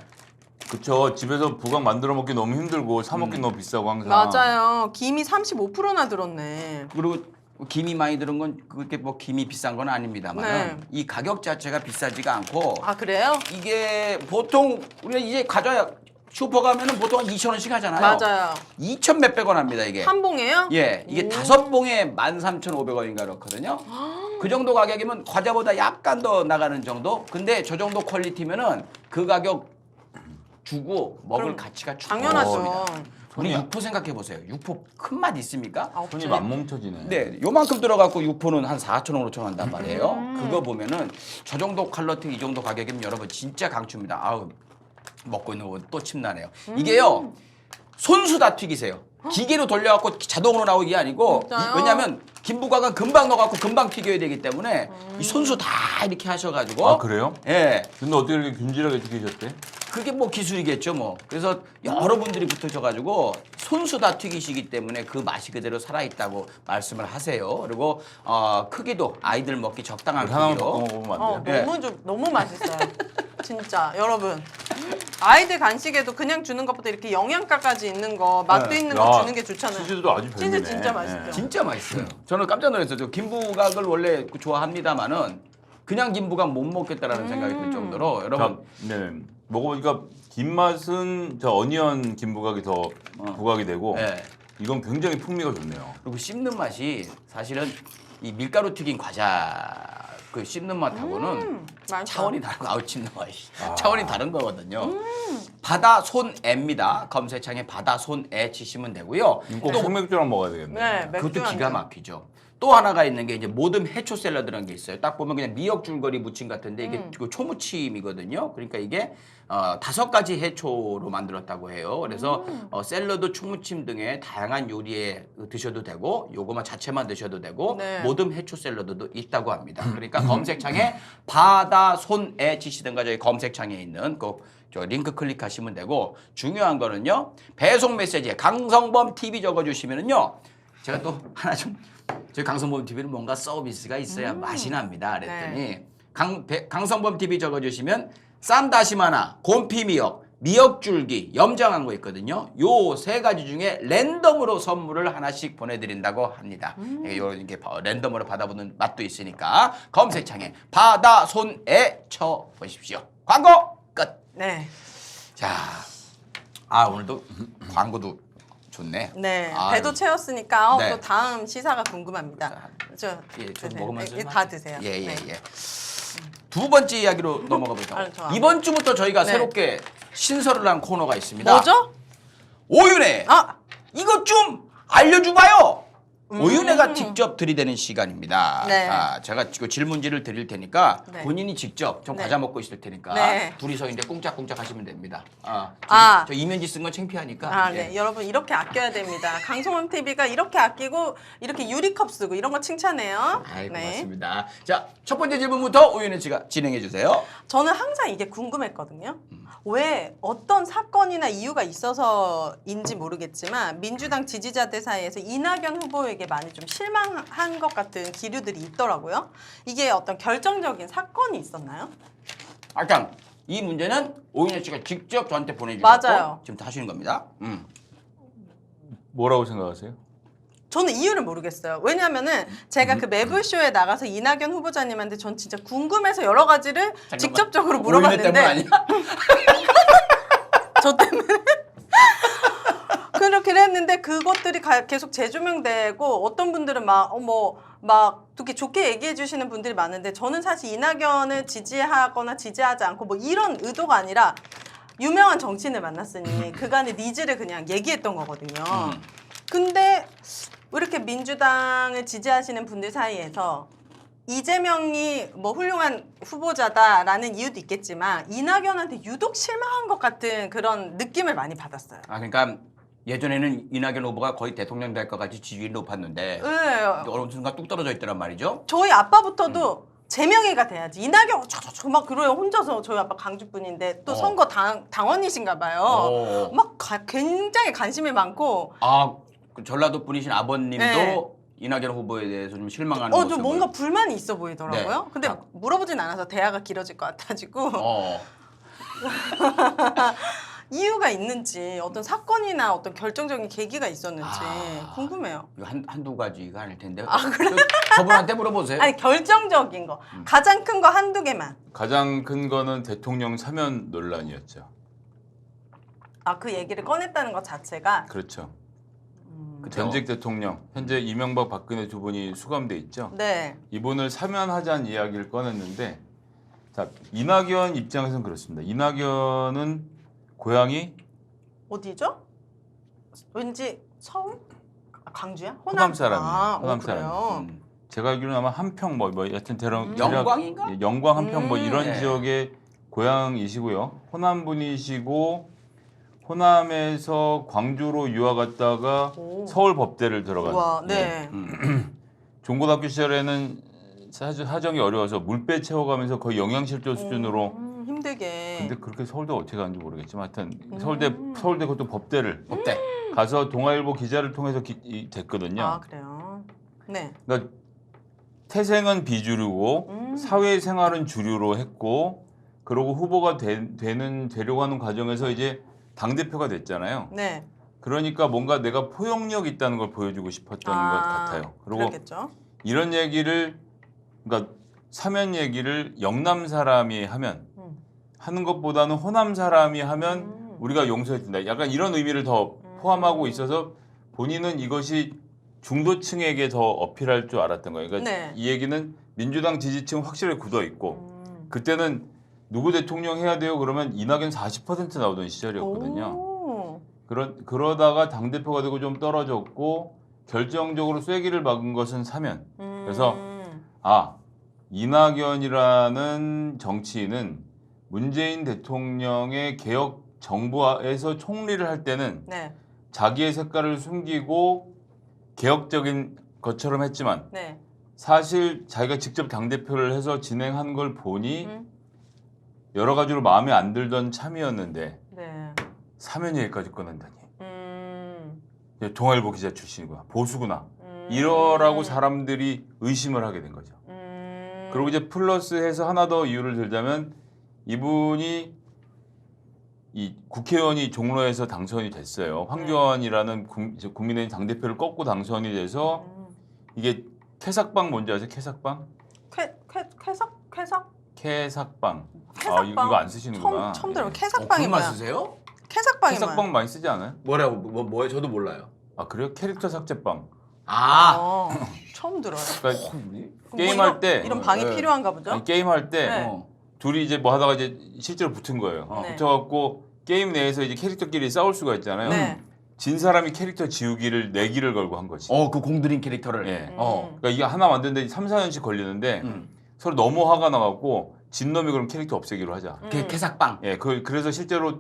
그쵸. 집에서 부각 만들어 먹기 너무 힘들고 사 먹기 너무 비싸고 항상. 맞아요. 김이 35%나 들었네. 그리고 김이 많이 들은 건 그렇게 뭐 김이 비싼 건 아닙니다만 네. 이 가격 자체가 비싸지가 않고 그래요? 이게 보통 우리가 이제 과자 슈퍼 가면은 보통 한 2,000원씩 하잖아요. 맞아요. 2,000 몇백 원 합니다 이게. 한 봉에요? 예, 이게 다섯 봉에 13,500원인가 그렇거든요. 그 정도 가격이면 과자보다 약간 더 나가는 정도. 근데 저 정도 퀄리티면은 그 가격 주고 먹을 그럼 가치가 당연하죠. 우리 육포 생각해 보세요. 육포 큰 맛 있습니까? 손이 맘뭉쳐지네. 네, 요만큼 들어갖고 육포는 한 4,000원, 5,000원 한단 말이에요. 그거 보면은 저 정도 퀄리티, 이 정도 가격이면 여러분 진짜 강추입니다. 먹고 있는 거 또 침나네요. 이게요, 손수 다 튀기세요. 기계로 돌려갖고 자동으로 나오기 아니고 진짜요? 왜냐하면 김부각은 금방 넣어갖고 금방 튀겨야 되기 때문에 이 손수 다 이렇게 하셔가지고 그래요? 예, 근데 어떻게 이렇게 균질하게 튀기셨대? 그게 뭐 기술이겠죠 뭐. 그래서 여러분들이 붙으셔가지고 손수 다 튀기시기 때문에 그 맛이 그대로 살아있다고 말씀을 하세요. 그리고 크기도 아이들 먹기 적당한 하나만 크기로. 바꿔 먹으면 안 돼요? 네. 너무 맛있어요. 진짜 여러분. 아이들 간식에도 그냥 주는 것보다 이렇게 영양가까지 있는 거, 맛도 네. 있는 야, 거 주는 게 좋잖아요. 치즈도 아주 별미네. 치즈 진짜 맛있죠. 진짜 맛있어요. 저는 깜짝 놀랐어요. 김부각을 원래 좋아합니다만은 그냥 김부각 못 먹겠다라는 생각이 들 정도로 여러분 네. 먹어보니까 김 맛은 저 어니언 김부각이 더 부각이 되고 네. 이건 굉장히 풍미가 좋네요. 그리고 씹는 맛이 사실은 이 밀가루 튀긴 과자 그 씹는 맛하고는 맛있어. 차원이 다른 거. 씹는 맛이 차원이 다른 거거든요. 바다 손애입니다. 검색창에 바다 손애 치시면 되고요. 꼭 생맥주랑 먹어야 되겠네. 네, 맥주 그것도 한 기가 잔. 막히죠. 또 하나가 있는 게 이제 모듬 해초 샐러드라는 게 있어요. 딱 보면 그냥 미역 줄거리 무침 같은데 이게 그 초무침이거든요. 그러니까 이게 5가지 해초로 만들었다고 해요. 그래서 샐러드, 초무침 등의 다양한 요리에 드셔도 되고 요거만 자체만 드셔도 되고 네. 모듬 해초 샐러드도 있다고 합니다. 그러니까 검색창에 바다 손에 치시든가 저희 검색창에 있는 저 링크 클릭하시면 되고 중요한 거는요. 배송 메시지에 강성범 TV 적어주시면은요. 제가 또 하나 좀 저희 강성범 TV는 뭔가 서비스가 있어야 맛이 납니다. 그랬더니 강성범 TV 적어주시면 쌈 다시마나 곰피 미역 미역줄기, 염장한 거 있거든요. 요 세 가지 중에 랜덤으로 선물을 하나씩 보내드린다고 합니다. 요런 게 랜덤으로 받아보는 맛도 있으니까 검색창에 바다 손에 쳐보십시오. 광고 끝. 네. 자, 오늘도 광고도 좋네. 네. 아유. 배도 채웠으니까 네. 또 다음 시사가 궁금합니다. 좀 네, 먹으면서 네, 다 드세요. 예. 네. 두 번째 이야기로 넘어가 보죠. 좋아. 이번 주부터 저희가 네. 새롭게 신설을 한 코너가 있습니다. 뭐죠? 오윤혜. 아! 이것 좀 알려줘봐요. 오윤혜가 직접 들이대는 시간입니다. 네. 자, 제가 그 질문지를 드릴 테니까 네. 본인이 직접 좀 네. 과자 먹고 있을 테니까 네. 둘이서 이제 꿍짝꿍짝 하시면 됩니다. 저 이면지 쓴 건 창피하니까. 네. 예. 여러분 이렇게 아껴야 됩니다. 강성원 TV가 이렇게 아끼고 이렇게 유리컵 쓰고 이런 거 칭찬해요. 아이, 네. 고맙습니다. 자, 첫 번째 질문부터 오윤혜 씨가 진행해 주세요. 저는 항상 이게 궁금했거든요. 왜 어떤 사건이나 이유가 있어서인지 모르겠지만 민주당 지지자들 사이에서 이낙연 후보에게 많이 좀 실망한 것 같은 기류들이 있더라고요. 이게 어떤 결정적인 사건이 있었나요? 일단 이 문제는 오윤혜 씨가 직접 저한테 보내주셨고 맞아요. 지금 다 하시는 겁니다. 뭐라고 생각하세요? 저는 이유를 모르겠어요. 왜냐면은 제가 그 매불쇼에 나가서 이낙연 후보자님한테 전 진짜 궁금해서 여러 가지를 직접적으로 오윤혜 때문 물어봤는데 아니야? 저 때문에 그렇게 했는데 그것들이 계속 재조명되고 어떤 분들은 막 되게 좋게 얘기해 주시는 분들이 많은데 저는 사실 이낙연을 지지하거나 지지하지 않고 뭐 이런 의도가 아니라 유명한 정치인을 만났으니 그간의 니즈를 그냥 얘기했던 거거든요. 근데 왜 이렇게 민주당을 지지하시는 분들 사이에서 이재명이 뭐 훌륭한 후보자다라는 이유도 있겠지만 이낙연한테 유독 실망한 것 같은 그런 느낌을 많이 받았어요. 그러니까 예전에는 이낙연 후보가 거의 대통령 될 것 같이 지지율이 높았는데 네. 어느 순간 뚝 떨어져 있더란 말이죠. 저희 아빠부터도 제명이가 돼야지. 이낙연 막 그래요. 혼자서 저희 아빠 강주분인데 또 선거 당원이신가 봐요. 막 굉장히 관심이 많고. 그 전라도 분이신 아버님도 네. 이낙연 후보에 대해서 좀 실망하는 좀 모습을. 뭔가 불만이 있어 보이더라고요. 네. 근데 물어보진 않아서 대화가 길어질 것 같아가지고 이유가 있는지 어떤 사건이나 어떤 결정적인 계기가 있었는지 궁금해요. 이거 한두 가지가 아닐 텐데. 그래? 저분한테 물어보세요. 아니 결정적인 거 가장 큰 거 한두 개만. 가장 큰 거는 대통령 사면 논란이었죠. 그 얘기를 꺼냈다는 것 자체가. 그렇죠. 그쵸? 전직 대통령, 현재 이명박 박근혜 두 분이 수감돼 있죠. 네. 이분을 사면하자는 이야기를 꺼냈는데, 자, 이낙연 입장에서는 그렇습니다. 이낙연은 고향이 어디죠? 왠지 서울? 강주야? 호남 사람이에요. 호남 그래요? 제가 알기로는 아마 한평 여튼 영광인가? 예, 영광 한평 이런 네. 지역의 고향이시고요. 호남 분이시고 호남에서 광주로 유학 갔다가 서울 법대를 들어간. 우와, 네. 중고등학교 시절에는 사정이 어려워서 물배 채워가면서 거의 영양실조 수준으로. 힘들게. 근데 그렇게 서울대 어떻게 가는지 모르겠지만 하여튼 서울대 그것도 법대 가서 동아일보 기자를 통해서 됐거든요. 그래요? 네. 그러니까 태생은 비주류고 사회생활은 주류로 했고 그러고 후보가 되려고 하는 과정에서 이제 당대표가 됐잖아요. 네. 그러니까 뭔가 내가 포용력 있다는 걸 보여주고 싶었던 것 같아요. 그리고 그렇겠죠. 이런 얘기를 그러니까 사면 얘기를 영남 사람이 하는 것보다는 호남 사람이 하면 우리가 용서해준다. 약간 이런 의미를 더 포함하고 있어서 본인은 이것이 중도층에게 더 어필할 줄 알았던 거예요. 그러니까 네. 이 얘기는 민주당 지지층 확실히 굳어 있고 그때는 누구 대통령 해야 돼요? 그러면 이낙연 40% 나오던 시절이었거든요. 그러다가 당대표가 되고 좀 떨어졌고 결정적으로 쐐기를 박은 것은 사면. 그래서 이낙연이라는 정치인은 문재인 대통령의 개혁 정부에서 총리를 할 때는 네. 자기의 색깔을 숨기고 개혁적인 것처럼 했지만 네. 사실 자기가 직접 당대표를 해서 진행한 걸 보니 여러 가지로 마음에 안 들던 참이었는데 네. 사면 얘기까지 꺼낸다니. 동아일보 기자 출신이구나. 보수구나. 이러라고 사람들이 의심을 하게 된 거죠. 그리고 이제 플러스해서 하나 더 이유를 들자면 이분이 이 국회의원이 종로에서 당선이 됐어요. 황교안이라는 국민의힘 당대표를 꺾고 당선이 돼서 이게 캐삭방 뭔지 아세요? 캐삭방? 쾌삭? 캐삭방. 캐삭방. 이거 안 쓰시는구나. 처음 들어요. 예. 캐삭방이 그것만 뭐야? 쓰세요? 캐삭방이 캐삭방 뭐야? 많이 쓰지 않아요? 뭐라고 뭐예요? 저도 몰라요. 아 그래요? 캐릭터 삭제방. 처음 들어요. 그러니까 그럼 게임할 뭐 때 이런 방이 네. 필요한가 보죠? 아니, 게임할 때 네. 둘이 이제 뭐 하다가 이제 실제로 붙은 거예요. 네. 붙어갖고 게임 내에서 이제 캐릭터끼리 싸울 수가 있잖아요. 네. 진 사람이 캐릭터 지우기를 내기를 걸고 한 거지. 그 공들인 캐릭터를. 예. 어. 그러니까 이게 하나 만드는데 3, 4년씩 걸리는데 서로 너무 화가 나갖고 진 놈이 그럼 캐릭터 없애기로 하자. 캐삭방. 예, 그래서 실제로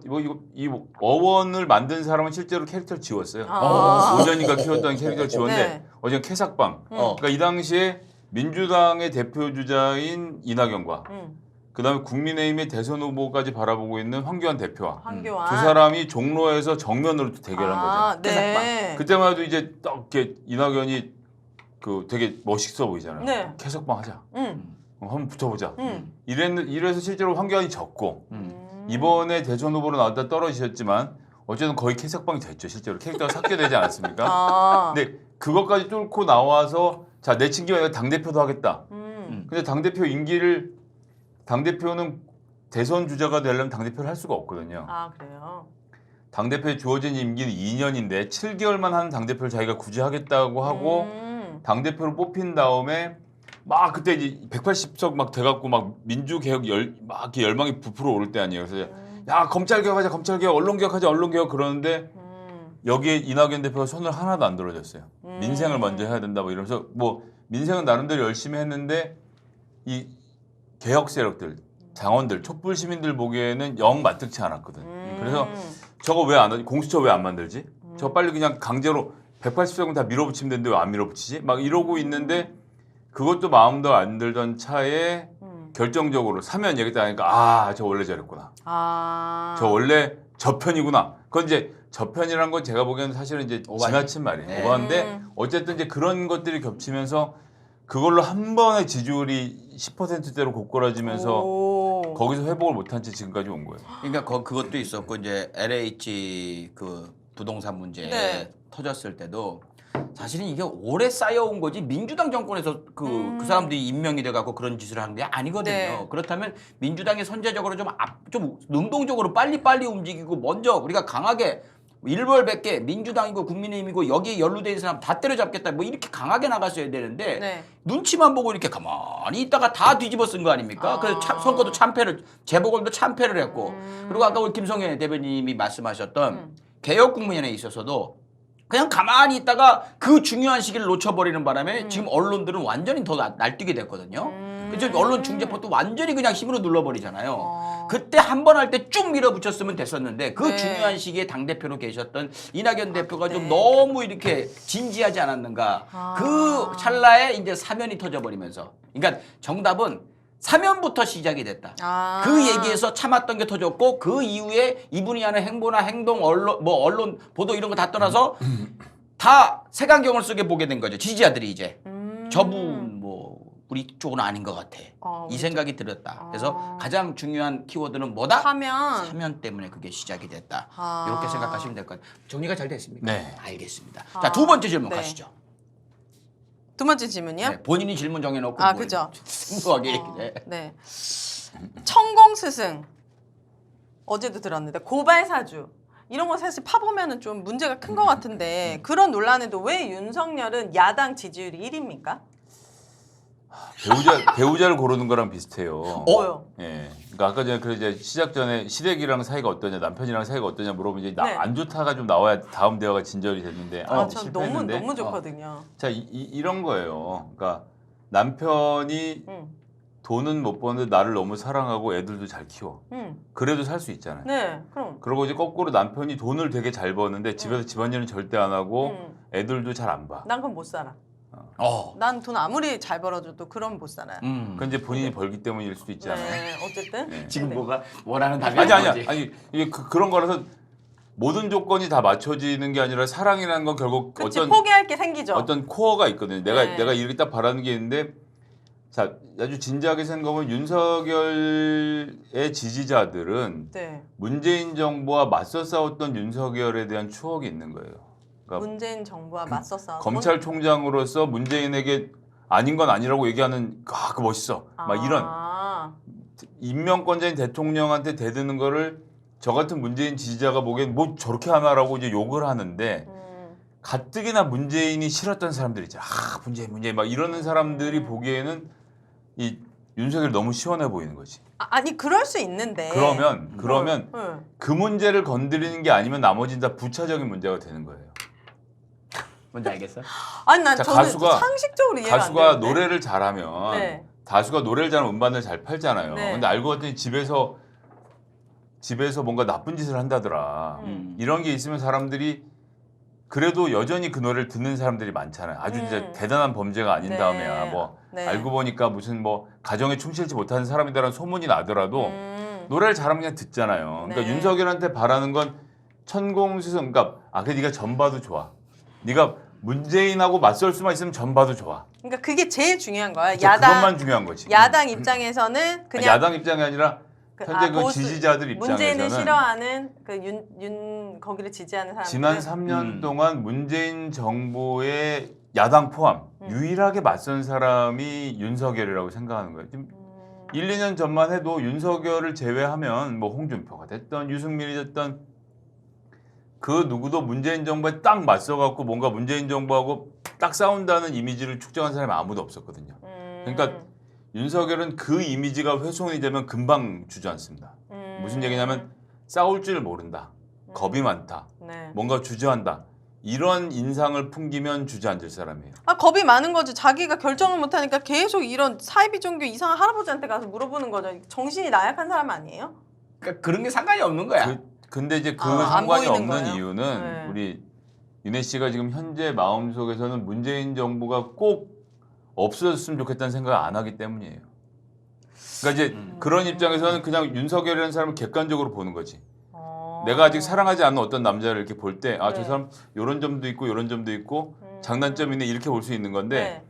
이 어원을 만든 사람은 실제로 캐릭터를 지웠어요. 아. 5년인가 키웠던 캐릭터를 지웠는데 네. 어제 캐삭방. 그러니까 이 당시에 민주당의 대표 주자인 이낙연과 그다음에 국민의힘의 대선 후보까지 바라보고 있는 황교안 대표와 황교안. 두 사람이 종로에서 정면으로 대결한 거죠. 네. 그때만 해도 이제 딱 이렇게 이낙연이 그 되게 멋있어 보이잖아요. 네. 캐석방 하자. 한번 붙어보자. 음. 이래서 실제로 황교안이 졌고 이번에 대선 후보로 나왔다 떨어지셨지만 어쨌든 거의 캐석방이 됐죠. 실제로 캐릭터가 삭제되지 않았습니까? 근데 그것까지 뚫고 나와서 자 내친 김에 내가 당대표도 하겠다. 근데 당대표는 대선 주자가 되려면 당대표를 할 수가 없거든요. 아 그래요. 당대표에 주어진 임기는 2년인데 7개월만 하는 당대표를 자기가 굳이 하겠다고 하고 당대표를 뽑힌 다음에 막 그때 이제 180석 막 돼갖고 막 민주개혁 막 이렇게 열망이 부풀어 오를 때 아니에요. 그래서 야 검찰개혁하자 검찰개혁 언론개혁하자 언론개혁 그러는데 여기에 이낙연 대표가 손을 하나도 안 들어줬어요. 민생을 먼저 해야 된다 뭐 이러면서 뭐 민생은 나름대로 열심히 했는데 이 개혁 세력들 당원들 촛불 시민들 보기에는 영 마뜩치 않았거든. 그래서 저거 왜 안 하지? 공수처 왜 안 만들지? 저 빨리 그냥 강제로 180석은 다 밀어붙이면 되는데 왜 안 밀어붙이지? 막 이러고 있는데 그것도 마음도 안 들던 차에 결정적으로 사면 얘기했다 하니까 저 원래 저랬구나. 저 원래 저편이구나. 그건 이제 저편이란 건 제가 보기에는 사실은 이제 지나친 말이에요. 네. 오바인데 어쨌든 이제 그런 것들이 겹치면서 그걸로 한 번에 지지율이 10%대로 곧걸어지면서 거기서 회복을 못한 채 지금까지 온 거예요. 그러니까 그것도 있었고 이제 LH 그 부동산 문제 네. 터졌을 때도 사실은 이게 오래 쌓여온 거지 민주당 정권에서 그 사람들이 임명이 돼갖고 그런 짓을 한 게 아니거든요. 네. 그렇다면 민주당이 선제적으로 좀 능동적으로 빨리 움직이고 먼저 우리가 강하게 일벌백계 민주당이고 국민의힘이고 여기에 연루돼 있는 사람 다 때려잡겠다 뭐 이렇게 강하게 나갔어야 되는데 네. 눈치만 보고 이렇게 가만히 있다가 다 뒤집어 쓴 거 아닙니까? 그래서 선거도 참패를 재보궐도 참패를 했고 그리고 아까 우리 김성애 대변인님이 말씀하셨던 개혁국민에 있어서도 그냥 가만히 있다가 그 중요한 시기를 놓쳐버리는 바람에 지금 언론들은 완전히 더 날뛰게 됐거든요. 그래서 언론 중재법도 완전히 그냥 힘으로 눌러버리잖아요. 그때 한 번 할 때 쭉 밀어붙였으면 됐었는데 그 네. 중요한 시기에 당대표로 계셨던 이낙연 대표가 좀 너무 이렇게 진지하지 않았는가. 그 찰나에 이제 사면이 터져버리면서. 그러니까 정답은 사면부터 시작이 됐다. 그 얘기에서 참았던 게 터졌고 그 이후에 이분이 하는 행보나 행동, 언론 보도 이런 거 다 떠나서 다 색안경을 쓰게 보게 된 거죠. 지지자들이 이제 저분 뭐 우리 쪽은 아닌 것 같아. 이 생각이 들었다. 그래서 가장 중요한 키워드는 뭐다? 사면 때문에 그게 시작이 됐다. 이렇게 생각하시면 될 것 같아요. 정리가 잘 됐습니까? 네. 알겠습니다. 자, 두 번째 질문 네. 가시죠. 두 번째 질문이요? 네, 본인이 질문 정해놓고 그죠. 생소하게 얘기해. 네. 천공 스승 어제도 들었는데 고발 사주 이런 거 사실 파보면은 좀 문제가 큰 것 같은데 그런 논란에도 왜 윤석열은 야당 지지율이 1위입니까? 배우자를 고르는 거랑 비슷해요. 뭐요? 예. 그러니까 아까 전에 그 이제 시작 전에 시댁이랑 사이가 어떠냐, 남편이랑 사이가 어떠냐 물어보면 이제 네. 안 좋다가 좀 나와야 다음 대화가 진전이 됐는데 전 실패했는데. 너무 좋거든요. 자, 이런 거예요. 그러니까 남편이 돈은 못 버는데 나를 너무 사랑하고 애들도 잘 키워. 그래도 살 수 있잖아요. 네, 그럼. 그리고 이제 거꾸로 남편이 돈을 되게 잘 버는데 집에서 집안일은 절대 안 하고 애들도 잘 안 봐. 난 그럼 못 살아. 어. 난 돈 아무리 잘 벌어줘도 그럼 못 살아요. 그건 이제 본인이 벌기 때문일 수도 있잖아요. 네, 어쨌든. 네. 지금 네. 뭐가 원하는 답이 아니 이게 그런 거라서 모든 조건이 다 맞춰지는 게 아니라 사랑이라는 건 결국 그치, 어떤 포기할 게 생기죠. 어떤 코어가 있거든요. 내가 네. 이렇게 딱 바라는 게 있는데 자, 아주 진지하게 생각하면 윤석열의 지지자들은 네. 문재인 정부와 맞서 싸웠던 윤석열에 대한 추억이 있는 거예요. 그러니까 문재인 정부와 맞서 싸웠던 검찰총장으로서 문재인에게 아닌 건 아니라고 얘기하는 그 멋있어. 막 이런 임명권자인 대통령한테 대드는 거를 저 같은 문재인 지지자가 보기엔 뭐 저렇게 하나라고 이제 욕을 하는데 가뜩이나 문재인이 싫었던 사람들 있잖아. 문재인 막 이러는 사람들이 보기에는 이 윤석열이 너무 시원해 보이는 거지. 아니 그럴 수 있는데 그러면 네. 그 문제를 건드리는 게 아니면 나머지는 다 부차적인 문제가 되는 거예요. 뭔지 알겠어? 아니 난 자, 저는 가수가- 상식적으로 이해가 안 가수가 되는데. 노래를 잘하면 네. 가수가 노래를 잘하면 음반을 잘 팔잖아요. 네. 근데 알고 봤더니 집에서 뭔가 나쁜 짓을 한다더라. 이런 게 있으면 사람들이 그래도 여전히 그 노래를 듣는 사람들이 많잖아요. 아주 진짜 대단한 범죄가 아닌 네. 다음에야 뭐 네. 알고 보니까 무슨 뭐 가정에 충실치 못하는 사람이다라는 소문이 나더라도 노래를 잘하면 그냥 듣잖아요. 그러니까 네. 윤석열한테 바라는 건 천공수성. 그러니까 그래 네가 전 봐도 좋아. 네가 문재인하고 맞설 수만 있으면 전 봐도 좋아. 그러니까 그게 제일 중요한 거야. 그것만 중요한 거지. 야당 입장에서는 그냥 야당 입장이 아니라 현재 그 보수, 지지자들 입장에서는 문재인을 싫어하는 그 윤 거기를 지지하는 사람들 지난 3년 동안 문재인 정부의 야당 포함 유일하게 맞선 사람이 윤석열이라고 생각하는 거예요. 지금 1, 2년 전만 해도 윤석열을 제외하면 뭐 홍준표가 됐던 유승민이 됐던 그 누구도 문재인 정부에 딱 맞서갖고 뭔가 문재인 정부하고 딱 싸운다는 이미지를 축적한 사람이 아무도 없었거든요. 그러니까 윤석열은 그 이미지가 훼손이 되면 금방 주저앉습니다. 무슨 얘기냐면 싸울 줄 모른다. 겁이 많다. 네. 뭔가 주저한다. 이런 인상을 풍기면 주저앉을 사람이에요. 겁이 많은 거지. 자기가 결정을 못하니까 계속 이런 사이비 종교 이상한 할아버지한테 가서 물어보는 거죠. 정신이 나약한 사람 아니에요? 그러니까 그런 게 상관이 없는 거야. 근데 이제 그 안 상관이 보이는 없는 거예요? 이유는 네. 우리 윤혜 씨가 지금 현재 마음속에서는 문재인 정부가 꼭 없어졌으면 좋겠다는 생각을 안 하기 때문이에요. 그러니까 이제 그런 입장에서는 그냥 윤석열이라는 사람을 객관적으로 보는 거지. 내가 아직 사랑하지 않는 어떤 남자를 이렇게 볼 때 저 네. 사람 요런 점도 있고 요런 점도 있고 장단점이 있네 이렇게 볼 수 있는 건데 네.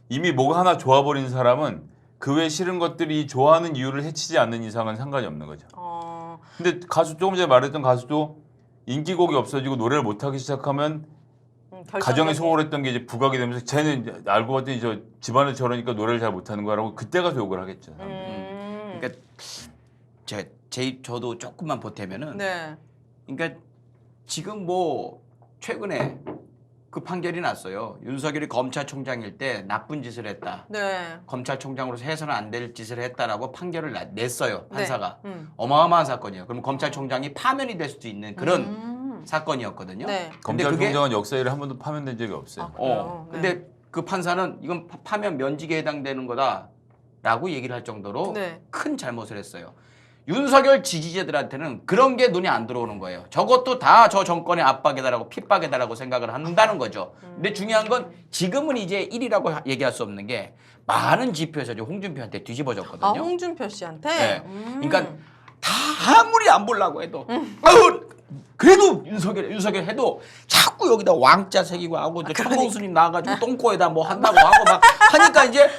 이미 뭐가 하나 좋아버린 사람은 그 외 싫은 것들이 좋아하는 이유를 해치지 않는 이상은 상관이 없는 거죠. 근데 가수 조금 전에 말했던 가수도 인기곡이 없어지고 노래를 못하기 시작하면 가정에 소홀했던 게 이제 부각이 되면서 쟤는 이제 알고 봤더니 저 집안에 저러니까 노래를 잘 못하는 거라고 그때 가서 욕을 하겠죠. 그러니까 저도 조금만 보태면은 네. 그러니까 지금 뭐 최근에 그 판결이 났어요. 윤석열이 검찰총장일 때 나쁜 짓을 했다. 네. 검찰총장으로서 해서는 안 될 짓을 했다라고 판결을 냈어요. 판사가. 네. 어마어마한 사건이에요. 그럼 검찰총장이 파면이 될 수도 있는 그런 사건이었거든요. 네. 근데 그게 검찰총장은 역사 일에 한 번도 파면된 적이 없어요. 그래요? 네. 근데 그 판사는 이건 파면 면직에 해당되는 거다라고 얘기를 할 정도로 네. 큰 잘못을 했어요. 윤석열 지지자들한테는 그런 게 눈에 안 들어오는 거예요. 저것도 다 저 정권의 압박이다라고 핍박이다라고 생각을 한다는 거죠. 근데 중요한 건 지금은 이제 1위라고 얘기할 수 없는 게 많은 지표에서 이제 홍준표한테 뒤집어졌거든요. 홍준표 씨한테? 네. 그러니까 다 아무리 안 보려고 해도 그래도 윤석열 해도 자꾸 여기다 왕자 새기고 하고 천공수님 나와가지고 똥꼬에다 뭐 한다고 하고 막 하니까 이제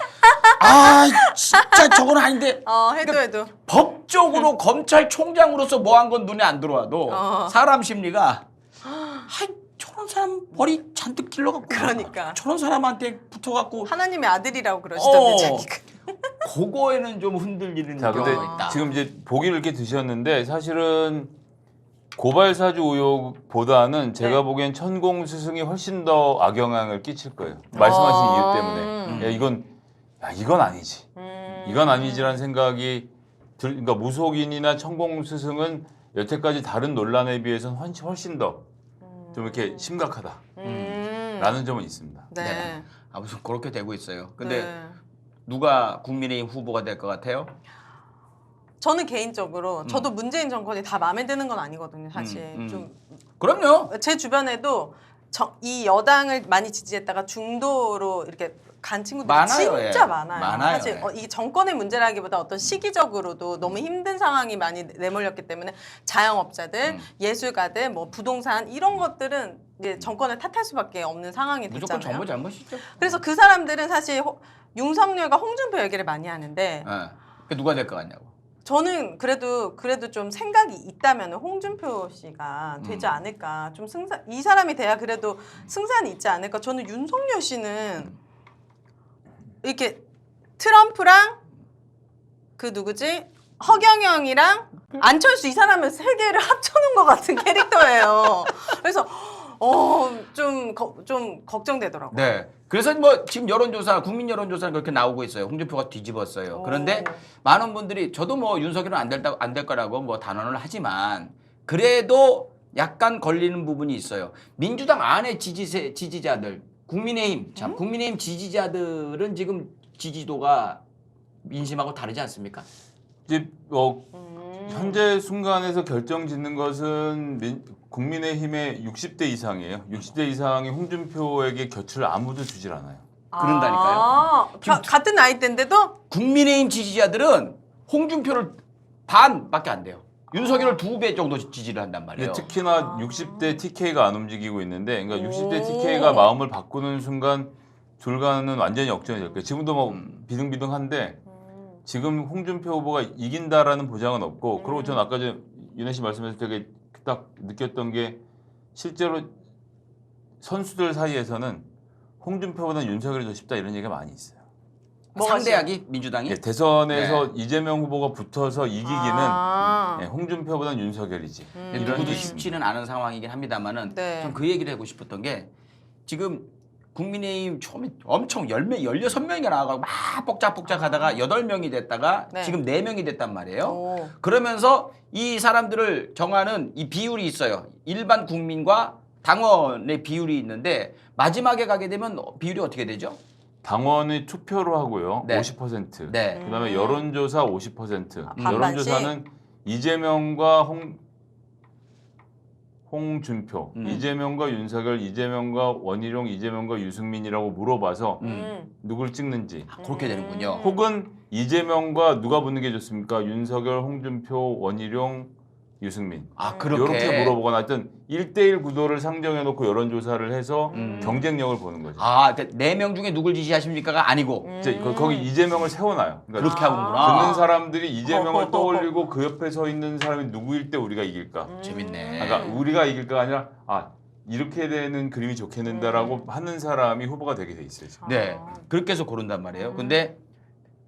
진짜 저건 아닌데 해도 법적으로 검찰총장으로서 뭐 한 건 눈에 안 들어와도 사람 심리가 저런 사람 머리 잔뜩 길러갖고 그러니까. 저런 사람한테 붙어갖고 하나님의 아들이라고 그러시던데 자기가. 그거에는 좀 흔들리는 자, 근데 경우가 있다. 지금 이제 보기를 이렇게 드셨는데 사실은 고발 사주 의혹보다는 제가 보기엔 천공 스승이 훨씬 더 악영향을 끼칠 거예요. 말씀하신 이유 때문에. 이건 아니지. 이건 아니지라는 생각이 그러니까 무속인이나 천공 스승은 여태까지 다른 논란에 비해서는 훨씬 더 좀 이렇게 심각하다라는 점은 있습니다. 네. 아무튼 그렇게 되고 있어요. 근데 네. 누가 국민의힘 후보가 될 것 같아요? 저는 개인적으로 저도 문재인 정권이 다 마음에 드는 건 아니거든요. 사실 좀 그럼요. 제 주변에도 이 여당을 많이 지지했다가 중도로 이렇게 간 친구들이 많아요, 진짜 예. 많아요. 많아요, 사실 예. 이게 정권의 문제라기보다 어떤 시기적으로도 너무 힘든 상황이 많이 내몰렸기 때문에 자영업자들, 예술가들, 뭐 부동산 이런 것들은 이제 정권을 탓할 수밖에 없는 상황이 무조건 됐잖아요. 정부 잘못이죠. 그래서 그 사람들은 사실 윤석열과 홍준표 얘기를 많이 하는데 그 누가 될 것 같냐고. 저는 그래도 좀 생각이 있다면 홍준표 씨가 되지 않을까. 좀 이 사람이 돼야 그래도 승산이 있지 않을까. 저는 윤석열 씨는 이렇게 트럼프랑 그 누구지? 허경영이랑 안철수 이 사람을 세 개를 합쳐놓은 것 같은 캐릭터예요. 그래서 좀 걱정되더라고요. 네. 그래서 뭐 지금 여론조사, 국민 여론조사는 그렇게 나오고 있어요. 홍준표가 뒤집었어요. 그런데 많은 분들이 저도 뭐 윤석열은 안 될 거라고 뭐 단언을 하지만 그래도 약간 걸리는 부분이 있어요. 민주당 안에 지지자들, 국민의힘 국민의힘 지지자들은 지금 지지도가 민심하고 다르지 않습니까? 이제 현재 순간에서 결정짓는 것은 국민의힘의 60대 이상이에요. 60대 이상이 홍준표에게 곁을 아무도 주질 않아요. 그런다니까요. 지금 같은 나이대인데도 국민의힘 지지자들은 홍준표를 반밖에 안 돼요. 윤석열을 2배 정도 지지를 한단 말이에요. 특히나 60대 TK가 안 움직이고 있는데, 그러니까 60대 TK가 마음을 바꾸는 순간 둘 간은 완전히 역전이 될 거예요. 지금도 뭐 비등비등한데 지금 홍준표 후보가 이긴다라는 보장은 없고, 그리고 저는 아까 윤혜 씨 말씀에서 되게 딱 느꼈던 게 실제로 선수들 사이에서는 홍준표보다는 윤석열이 더 쉽다 이런 얘기가 많이 있어요. 상대하기 민주당이? 네, 대선에서 이재명 후보가 붙어서 이기기는 아. 홍준표보다는 윤석열이지. 이런 누구도 게 있습니다. 쉽지는 않은 상황이긴 합니다만은 네. 좀 그 얘기를 하고 싶었던 게 지금 국민의힘 처음에 엄청 16명이가 나와가지고 막 뻑짝뻑짝 하다가 8명이 됐다가 네. 지금 4명이 됐단 말이에요. 오. 그러면서 이 사람들을 정하는 이 비율이 있어요. 일반 국민과 당원의 비율이 있는데 마지막에 가게 되면 비율이 어떻게 되죠? 당원이 투표로 하고요. 네. 50%. 네. 그다음에 여론조사 50%. 반반씩? 여론조사는 이재명과 홍준표, 이재명과 윤석열, 이재명과 원희룡, 이재명과 유승민이라고 물어봐서 누굴 찍는지. 그렇게 되는군요. 혹은 이재명과 누가 붙는 게 좋습니까? 윤석열, 홍준표, 원희룡, 유승민. 그렇게 이렇게 물어보거나 하여튼 1대1 구도를 상정해놓고 여론조사를 해서 경쟁력을 보는 거죠. 4명 중에 누굴 지지하십니까가 아니고 이제 거기 이재명을 세워놔요. 그러니까 그렇게 하는구나. 듣는 사람들이 이재명을 떠올리고 그 옆에 서 있는 사람이 누구일 때 우리가 이길까? 재밌네. 그러니까 우리가 이길까가 아니라 이렇게 되는 그림이 좋겠는데라고 하는 사람이 후보가 되게 돼 있어요. 지금. 네. 그렇게 해서 고른단 말이에요. 근데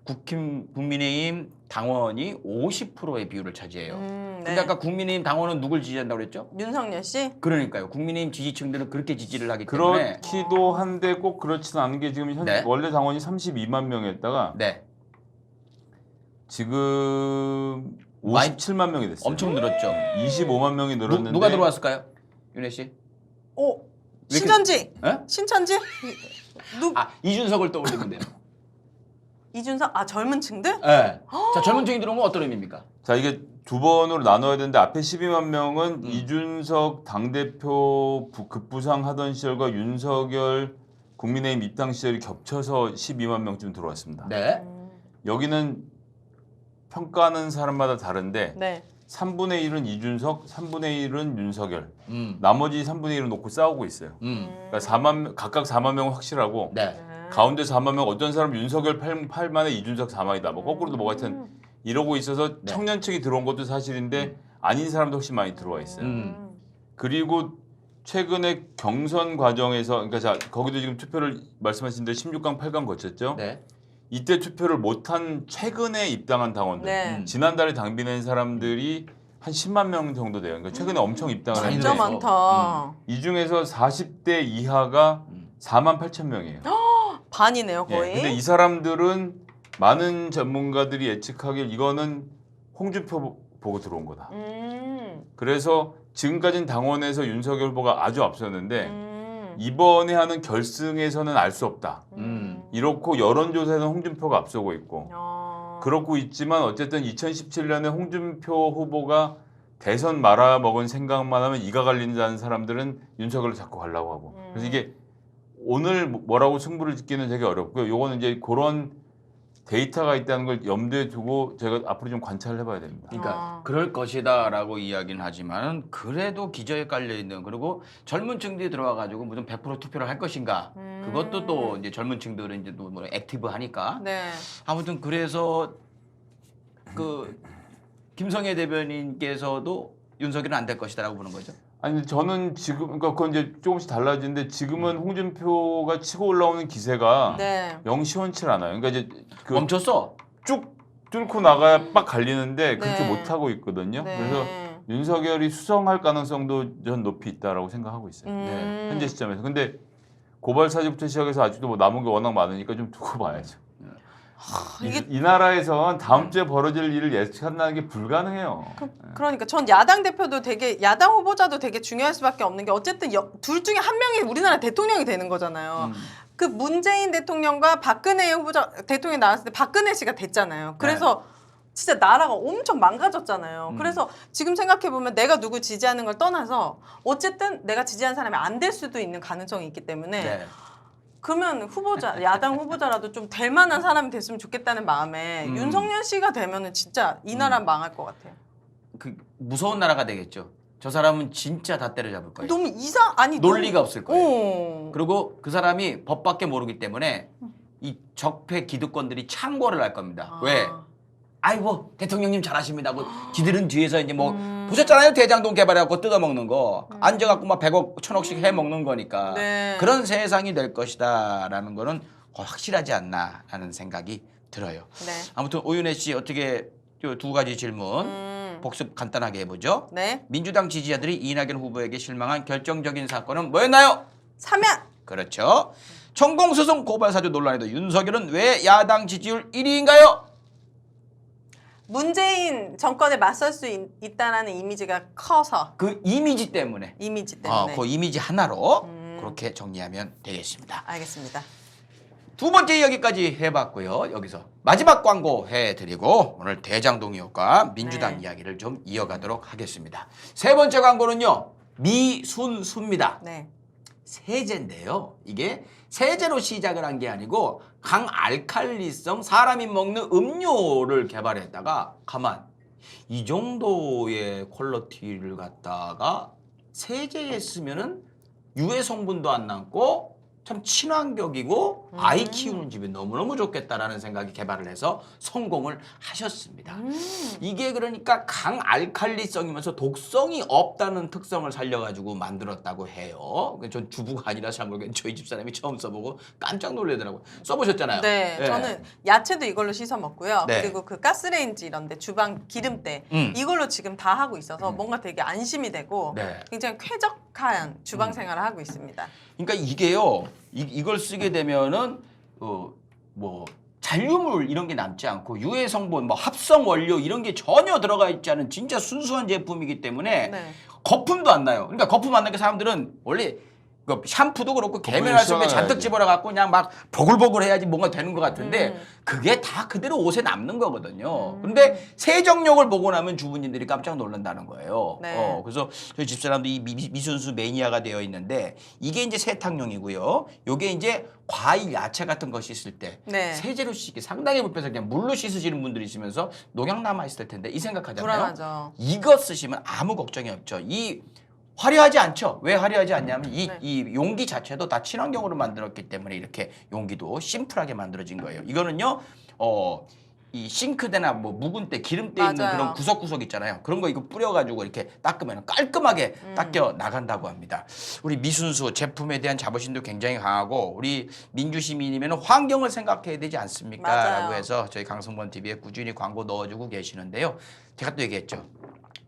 국민의힘 당원이 50%의 비율을 차지해요. 근데 네. 아까 국민의힘 당원은 누굴 지지한다고 그랬죠? 윤석열 씨? 그러니까요. 국민의힘 지지층들은 그렇게 지지를 하기 때문에 그렇기도 한데 꼭 그렇지는 않은 게 지금 네. 원래 당원이 32만 명이었다가 네. 지금 57만 명이 됐어요. 엄청 늘었죠. 25만 명이 늘었는데 누가 들어왔을까요? 윤혜 씨? 오. 왜 이렇게- 신천지? 에? 신천지? 이준석을 떠올리면 돼요. 이준석? 젊은 층들? 네. 자, 젊은 층이 들어오면 어떤 의미입니까? 자, 이게 두 번으로 나눠야 되는데 앞에 12만 명은 이준석 당대표 급부상 하던 시절과 윤석열 국민의힘 입당 시절이 겹쳐서 12만 명쯤 들어왔습니다. 네. 여기는 평가하는 사람마다 다른데 네. 3분의 1은 이준석, 3분의 1은 윤석열. 음. 나머지 3분의 1은 놓고 싸우고 있어요. 그러니까 각각 4만 명은 확실하고 네. 가운데 4만 명 어떤 사람은 윤석열 8만에 이준석 4만이다. 뭐 거꾸로도 뭐 하여튼 이러고 있어서 청년층이 들어온 것도 사실인데 아닌 사람도 훨씬 많이 들어와 있어요. 그리고 최근에 경선 과정에서 그러니까 거기도 지금 투표를 말씀하신 대로 16강, 8강 거쳤죠. 네. 이때 투표를 못한 최근에 입당한 당원들. 네. 지난달에 당비낸 사람들이 한 10만 명 정도 돼요. 그러니까 최근에 엄청 입당을 많이 진짜 했는데 늘었어. 많다. 이 중에서 40대 이하가 4만 8천 명이에요. 반이네요, 거의. 근데 이 사람들은 많은 전문가들이 예측하길 이거는 홍준표 보고 들어온 거다. 그래서 지금까지는 당원에서 윤석열 후보가 아주 앞섰는데 이번에 하는 결승에서는 알 수 없다. 이렇고 여론조사에서는 홍준표가 앞서고 있고 그렇고 있지만 어쨌든 2017년에 홍준표 후보가 대선 말아먹은 생각만 하면 이가 갈린다는 사람들은 윤석열을 자꾸 가려고 하고. 그래서 이게 오늘 뭐라고 승부를 짓기는 되게 어렵고요. 요거는 이제 그런 데이터가 있다는 걸 염두에 두고 제가 앞으로 좀 관찰을 해봐야 됩니다. 그러니까 그럴 것이다라고 이야기는 하지만 그래도 기저에 깔려 있는 그리고 젊은 층들이 들어와 가지고 무슨 100% 투표를 할 것인가 그것도 또 이제 젊은 층들은 이제 또 뭐 액티브하니까 네. 아무튼 그래서 그 김성애 대변인께서도 윤석열은 안 될 것이다라고 보는 거죠. 아니 저는 지금 그러니까 그건 이제 조금씩 달라지는데 지금은 홍준표가 치고 올라오는 기세가 네. 영 시원치 않아요. 그러니까 이제 그 멈췄어. 쭉 뚫고 나가야 빡 갈리는데 그렇게 네. 못 하고 있거든요. 네. 그래서 윤석열이 수성할 가능성도 전 높이 있다라고 생각하고 있어요. 네, 현재 시점에서. 근데 고발 사주부터 시작해서 아직도 뭐 남은 게 워낙 많으니까 좀 두고 봐야죠. 이 나라에선 다음 주에 벌어질 일을 예측한다는 게 불가능해요. 그러니까 전 야당 대표도 되게 야당 후보자도 되게 중요할 수밖에 없는 게 어쨌든 둘 중에 한 명이 우리나라 대통령이 되는 거잖아요. 그 문재인 대통령과 박근혜 후보자 대통령이 나왔을 때 박근혜 씨가 됐잖아요. 그래서 진짜 나라가 엄청 망가졌잖아요. 그래서 지금 생각해 보면 내가 누구 지지하는 걸 떠나서 어쨌든 내가 지지한 사람이 안 될 수도 있는 가능성이 있기 때문에. 네. 그러면 후보자 야당 후보자라도 좀 될 만한 사람이 됐으면 좋겠다는 마음에 윤석열 씨가 되면은 진짜 이 나라 망할 것 같아요. 그 무서운 나라가 되겠죠. 저 사람은 진짜 다 때려잡을 거예요. 너무 아니 논리가 없을 거예요. 어. 그리고 그 사람이 법밖에 모르기 때문에 이 적폐 기득권들이 창궐을 할 겁니다. 아. 왜? 아이고 대통령님 잘하십니다. 고 지들은 뒤에서 이제 뭐 보셨잖아요. 대장동 개발해갖고 뜯어먹는 거 앉아갖고 막 100억 1000억씩 해먹는 거니까 네. 그런 세상이 될 것이다라는 거는 확실하지 않나라는 생각이 들어요. 네. 아무튼 오윤혜 씨 어떻게 두 가지 질문 복습 간단하게 해보죠. 네. 민주당 지지자들이 이낙연 후보에게 실망한 결정적인 사건은 뭐였나요? 사면. 그렇죠. 천공소송 고발사주 논란에도 윤석열은 왜 야당 지지율 1위인가요? 문재인 정권에 맞설 수 있다라는 이미지가 커서 그 이미지 때문에. 이미지 때문에. 그 이미지 하나로 그렇게 정리하면 되겠습니다. 알겠습니다. 두 번째 이야기까지 해봤고요. 여기서 마지막 광고 해드리고 오늘 대장동 의혹과 민주당 네. 이야기를 좀 이어가도록 하겠습니다. 세 번째 광고는요. 미순수입니다. 네. 세제인데요. 이게 세제로 시작을 한 게 아니고 강알칼리성 사람이 먹는 음료를 개발했다가 가만 이 정도의 퀄리티를 갖다가 세제에 쓰면은 유해 성분도 안 남고 참 친환경이고 아이 키우는 집이 너무너무 좋겠다라는 생각이 개발을 해서 성공을 하셨습니다. 이게 그러니까 강알칼리성이면서 독성이 없다는 특성을 살려가지고 만들었다고 해요. 전 주부가 아니라 잘 모르겠는데 저희 집사람이 처음 써보고 깜짝 놀라더라고요. 써보셨잖아요. 네, 저는 야채도 이걸로 씻어 먹고요. 네. 그리고 그 가스레인지 이런데 주방 기름때 이걸로 지금 다 하고 있어서 뭔가 되게 안심이 되고 네. 굉장히 쾌적한 주방 생활을 하고 있습니다. 그러니까 이게요. 이걸 쓰게 되면은 뭐 잔류물 이런 게 남지 않고 유해 성분, 뭐 합성 원료 이런 게 전혀 들어가 있지 않은 진짜 순수한 제품이기 때문에 네. 거품도 안 나요. 그러니까 거품 안 나게 사람들은 원래 그 샴푸도 그렇고 계면활성제 잔뜩 시원해야지. 집어넣어갖고 그냥 막 보글보글 해야지 뭔가 되는 것 같은데 그게 다 그대로 옷에 남는 거거든요. 근데 세정력을 보고 나면 주부님들이 깜짝 놀란다는 거예요. 네. 그래서 저희 집사람도 이 미순수 매니아가 되어 있는데 이게 이제 세탁용이고요. 요게 이제 과일, 야채 같은 거 씻을 때 네. 세제로 씻기 상당히 불편해서 그냥 물로 씻으시는 분들이 있으면서 농약 남아 있을 텐데 이 생각하잖아요. 불안하죠. 이거 쓰시면 아무 걱정이 없죠. 이 화려하지 않죠. 왜 화려하지 않냐면 이 용기 자체도 다 친환경으로 만들었기 때문에 이렇게 용기도 심플하게 만들어진 거예요. 이거는요. 이 싱크대나 뭐 묵은 때 기름때 있는 맞아요. 그런 구석구석 있잖아요. 그런 거 이거 뿌려가지고 이렇게 닦으면 깔끔하게 닦여 나간다고 합니다. 우리 미순수 제품에 대한 자부심도 굉장히 강하고 우리 민주시민이면 환경을 생각해야 되지 않습니까? 맞아요. 라고 해서 저희 강성범 TV에 꾸준히 광고 넣어주고 계시는데요. 제가 또 얘기했죠.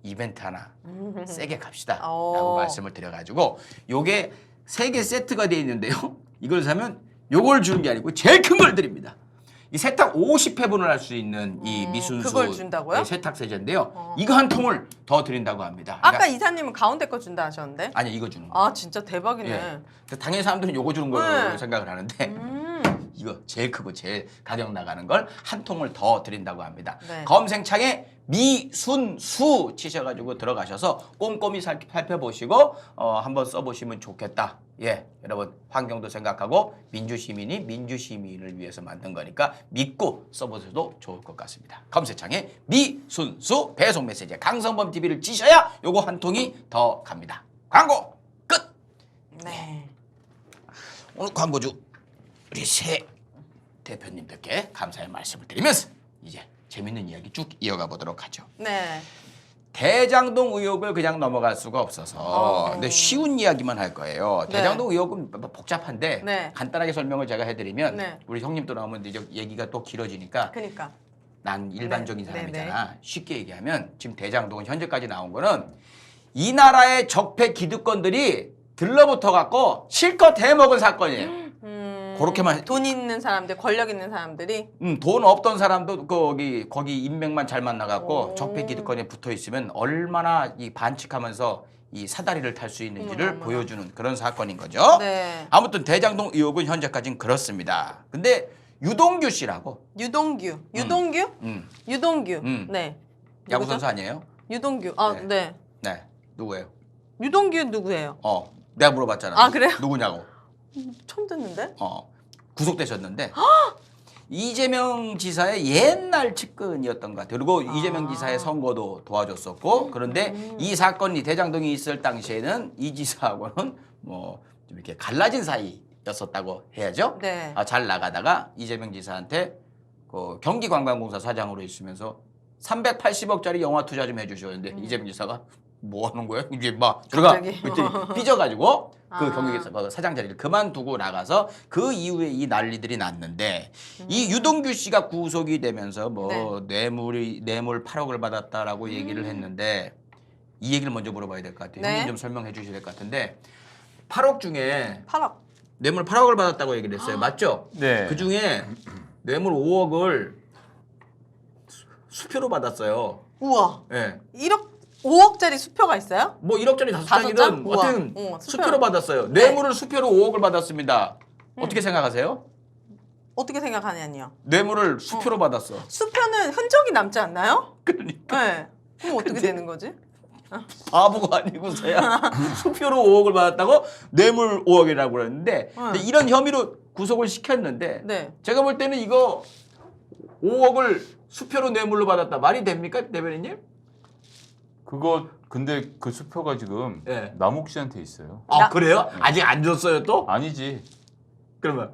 이벤트 하나 세게 갑시다 라고 말씀을 드려가지고 요게 3개 세트가 되어 있는데요. 이걸 사면 요걸 주는 게 아니고 제일 큰 걸 드립니다. 이 세탁 50회분을 할 수 있는 이 미순수 그걸 준다고요? 세탁 세제인데요. 이거 한 통을 더 드린다고 합니다. 아까 그러니까 이사님은 가운데 거 준다 하셨는데? 아니 이거 주는 거. 아 진짜 대박이네. 예. 당연히 사람들은 요거 주는 걸로 네. 생각을 하는데 이거 제일 크고 제일 가격 나가는 걸 한 통을 더 드린다고 합니다. 네. 검색창에 미순수 치셔가지고 들어가셔서 꼼꼼히 살펴보시고 한번 써보시면 좋겠다. 예, 여러분 환경도 생각하고 민주시민이 민주시민을 위해서 만든 거니까 믿고 써보셔도 좋을 것 같습니다. 검색창에 미순수 배송 메시지 강성범 TV를 치셔야 요거 한 통이 더 갑니다. 광고 끝. 네. 오늘 광고주 우리 새 대표님들께 감사의 말씀을 드리면서 이제 재밌는 이야기 쭉 이어가 보도록 하죠. 네. 대장동 의혹을 그냥 넘어갈 수가 없어서 근데 쉬운 이야기만 할 거예요. 네. 대장동 의혹은 복잡한데 네. 간단하게 설명을 제가 해드리면 네. 우리 형님도 나오면 이제 얘기가 또 길어지니까 그러니까. 난 일반적인 네. 사람이잖아. 쉽게 얘기하면 지금 대장동은 현재까지 나온 거는 이 나라의 적폐 기득권들이 들러붙어 갖고 실컷 해먹은 사건이에요. 그렇게만 돈 있는 사람들, 권력 있는 사람들이 돈 없던 사람도 거기 인맥만 잘 만나갖고 오. 적폐 기득권에 붙어 있으면 얼마나 이 반칙하면서 이 사다리를 탈 수 있는지를 어머나. 보여주는 그런 사건인 거죠. 네. 아무튼 대장동 의혹은 현재까지는 그렇습니다. 근데 유동규 씨라고 유동규. 유동규. 네. 야구 누구죠? 선수 아니에요? 유동규. 아, 네. 네. 네, 누구예요? 유동규 누구예요? 내가 물어봤잖아. 아, 그래요? 누구냐고. 처음 듣는데? 구속되셨는데 이재명 지사의 옛날 측근이었던 것 같아요. 그리고 이재명 지사의 선거도 도와줬었고 그런데 이 사건이 대장동이 있을 당시에는 이 지사하고는 뭐 좀 이렇게 갈라진 사이였었다고 해야죠. 네. 잘 나가다가 이재명 지사한테 그 경기관광공사 사장으로 있으면서 380억짜리 영화 투자 좀 해주셨는데 이재명 지사가 뭐 하는 거야? 이제 막 들어가 갑자기. 그랬더니 삐져가지고 그 아. 경기에서 사장 자리를 그만두고 나가서 그 이후에 이 난리들이 났는데 이 유동규 씨가 구속이 되면서 뭐 뇌물 8억을 받았다라고 얘기를 했는데 이 얘기를 먼저 물어봐야 될 것 같아요. 네. 형님 좀 설명해 주셔야 될 것 같은데 8억 중에 8억. 뇌물 8억을 받았다고 얘기를 했어요. 맞죠? 네. 그 중에 뇌물 5억을 수표로 받았어요. 우와. 예. 5억짜리 수표가 있어요? 뭐 1억짜리 다섯 다섯 장? 장이든 우와. 어쨌든 수표로. 수표로 받았어요. 뇌물을 수표로 5억을 받았습니다. 어떻게 생각하세요? 어떻게 생각하냐니요? 뇌물을 수표로 받았어. 수표는 흔적이 남지 않나요? 그러니까 네. 그럼 어떻게 되는 거지? 바보가 아니고서야 수표로 5억을 받았다고 뇌물 5억이라고 그랬는데 근데 이런 혐의로 구속을 시켰는데 네. 제가 볼 때는 이거 5억을 수표로 뇌물로 받았다. 말이 됩니까, 대변인님? 그거 근데 그 수표가 지금 네. 남욱 씨한테 있어요. 아, 그래요? 아직 안 줬어요, 또? 아니지. 그러면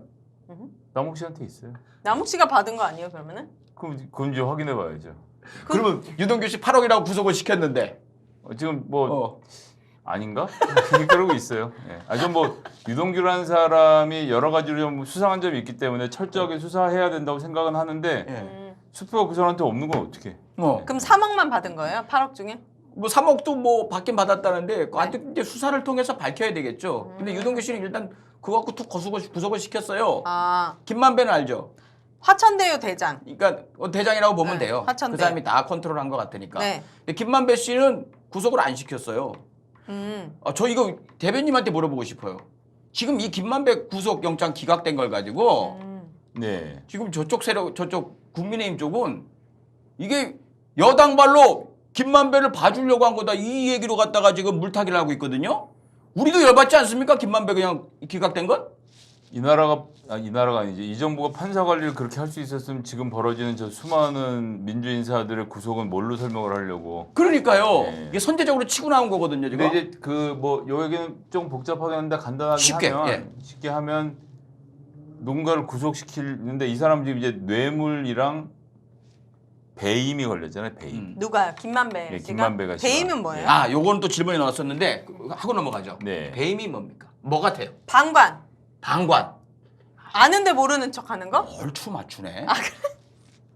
남욱 씨한테 있어요. 남욱 씨가 받은 거 아니에요, 그러면은? 그럼 이제 확인해 봐야죠. 그러면 유동규 씨 8억이라고 구속을 시켰는데 지금 뭐 어. 아닌가? 그러고 있어요. 예. 좀 뭐 유동규라는 사람이 여러 가지로 좀 수상한 점이 있기 때문에 철저하게 수사해야 된다고 생각은 하는데 예. 수표가 그 사람한테 없는 건 어떻게? 그럼 3억만 받은 거예요? 8억 중에? 뭐 3억도 뭐 받긴 받았다는데 그한테 이제 수사를 통해서 밝혀야 되겠죠. 근데 유동규 씨는 일단 그거 갖고 툭 구속을 시켰어요. 아, 김만배는 알죠? 화천대유 대장. 그러니까 대장이라고 보면 네, 돼요. 화천대. 그 사람이 다 컨트롤한 것 같으니까. 네. 근데 김만배 씨는 구속을 안 시켰어요. 저 이거 대변님한테 물어보고 싶어요. 지금 이 김만배 구속 영장 기각된 걸 가지고 네. 지금 저쪽 세력, 저쪽 국민의힘 쪽은 이게 여당 발로 김만배를 봐주려고 한 거다. 이 얘기로 갖다가 지금 물타기를 하고 있거든요. 우리도 열받지 않습니까? 김만배 그냥 기각된 건? 이 나라가 아니지. 이 정부가 판사 관리를 그렇게 할 수 있었으면 지금 벌어지는 저 수많은 민주 인사들의 구속은 뭘로 설명을 하려고? 그러니까요. 네. 이게 선제적으로 치고 나온 거거든요. 지금. 근데 이제 그 뭐 요 얘기는 좀 복잡하긴 한데 간단하게 쉽게, 하면 쉽게 하면 누군가를 구속시키는데 이 사람 지금 이제 뇌물이랑 배임이 걸렸잖아요. 배임. 누가요? 김만배 네, 씨가? 김만배가 씨가. 배임은 뭐예요? 아, 요거는 또 질문이 나왔었는데 하고 넘어가죠. 네. 배임이 뭡니까? 뭐 같아요? 방관. 방관. 아는데 모르는 척 하는 거? 얼추 맞추네. 아, 그래?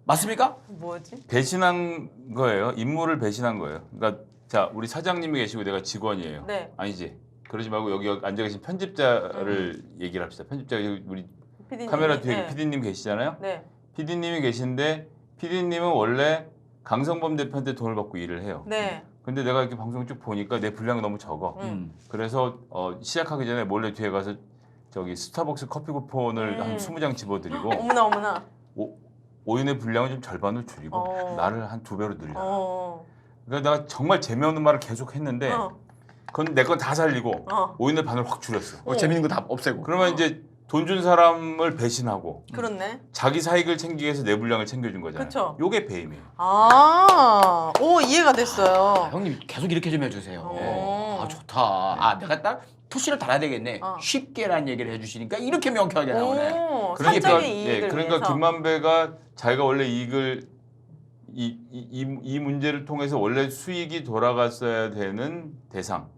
맞습니까? 뭐지? 배신한 거예요. 임무를 배신한 거예요. 그러니까 자 우리 사장님이 계시고 내가 직원이에요. 네. 아니지. 그러지 말고 여기 앉아 계신 편집자를 얘기를 합시다. 편집자 우리 PD님. 카메라 뒤에 네. PD님 계시잖아요. 네. PD님이 계신데 PD님은 원래 강성범 대표한테 돈을 받고 일을 해요. 네. 근데 내가 이렇게 방송 쭉 보니까 내 분량이 너무 적어. 그래서 시작하기 전에 몰래 뒤에 가서 저기 스타벅스 커피 쿠폰을 한 20장 집어드리고 어머나 어머나. 오인의 분량을 좀 절반으로 줄이고 어. 나를 한 2배로 늘려라. 어. 그러니까 내가 정말 재미없는 말을 계속 했는데 그건 내 건 다 살리고 오인의 반을 확 줄였어. 재밌는 거 다 없애고. 그러면 이제 돈 준 사람을 배신하고 그렇네. 자기 사익을 챙기기 위해서 내 분량을 챙겨준 거잖아요. 그쵸. 요게 배임이에요. 아, 오 이해가 됐어요. 형님 계속 이렇게 좀 해주세요. 어. 아 좋다. 아 내가 딱 토시를 달아야 되겠네. 쉽게란 얘기를 해주시니까 이렇게 명쾌하게 나오네. 오, 그러니까 사적인 이익을 그러니까 위해서. 김만배가 자기가 원래 이익을 이 문제를 통해서 원래 수익이 돌아갔어야 되는 대상.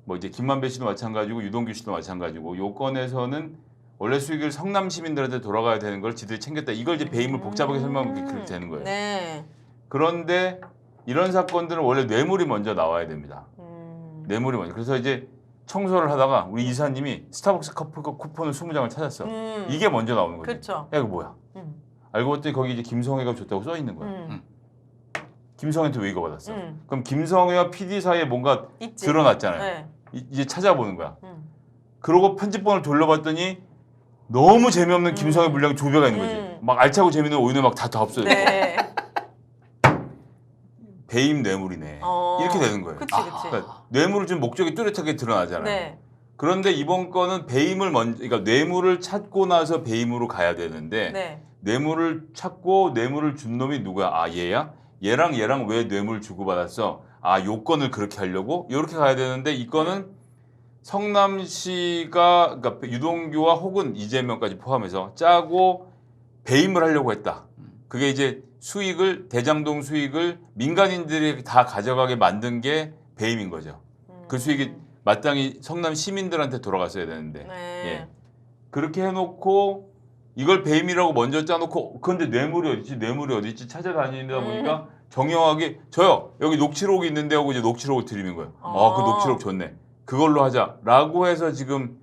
뭐 이제 김만배 씨도 마찬가지고 유동규 씨도 마찬가지고 요 건에서는 원래 수익을 성남 시민들한테 돌아가야 되는 걸 지들이 챙겼다. 이걸 이제 배임을 복잡하게 설명하면 그렇게 되는 거예요. 네. 그런데 이런 사건들은 원래 뇌물이 먼저 나와야 됩니다. 뇌물이 먼저. 그래서 이제 청소를 하다가 우리 이사님이 스타벅스 쿠폰을 20장을 찾았어. 이게 먼저 나오는 거지. 그렇죠. 야 이거 뭐야? 알고 봤더니 거기 이제 김성애가 줬다고 써 있는 거야. 김성애한테 왜 이거 받았어? 그럼 김성애와 PD 사이에 뭔가 있지. 드러났잖아요. 네. 이제 찾아보는 거야. 그러고 편집본을 돌려봤더니 너무 재미없는 김성애 분량 2배가 있는 거지. 막 알차고 재밌는 오인을 막 다 없어져. 네. 배임 뇌물이네. 이렇게 되는 거예요. 그치, 그치. 그러니까 뇌물을 준 목적이 뚜렷하게 드러나잖아요. 네. 그런데 이번 건은 배임을 먼저, 그러니까 뇌물을 찾고 나서 배임으로 가야 되는데 네. 뇌물을 찾고 뇌물을 준 놈이 누구야? 아 얘야? 얘랑 왜 뇌물 주고받았어? 아 요건을 그렇게 하려고? 이렇게 가야 되는데 이 건은 성남시가 그러니까 유동규와 혹은 이재명까지 포함해서 짜고 배임을 하려고 했다. 그게 이제 수익을 대장동 수익을 민간인들이 다 가져가게 만든 게 배임인 거죠. 그 수익이 마땅히 성남 시민들한테 돌아갔어야 되는데 네. 예. 그렇게 해놓고 이걸 배임이라고 먼저 짜놓고 그런데 뇌물이 어디 있지 찾아다니다 보니까 정형하게 저요 여기 녹취록이 있는데 하고 이제 녹취록을 드리는 거예요. 그 녹취록 좋네. 그걸로 하자라고 해서 지금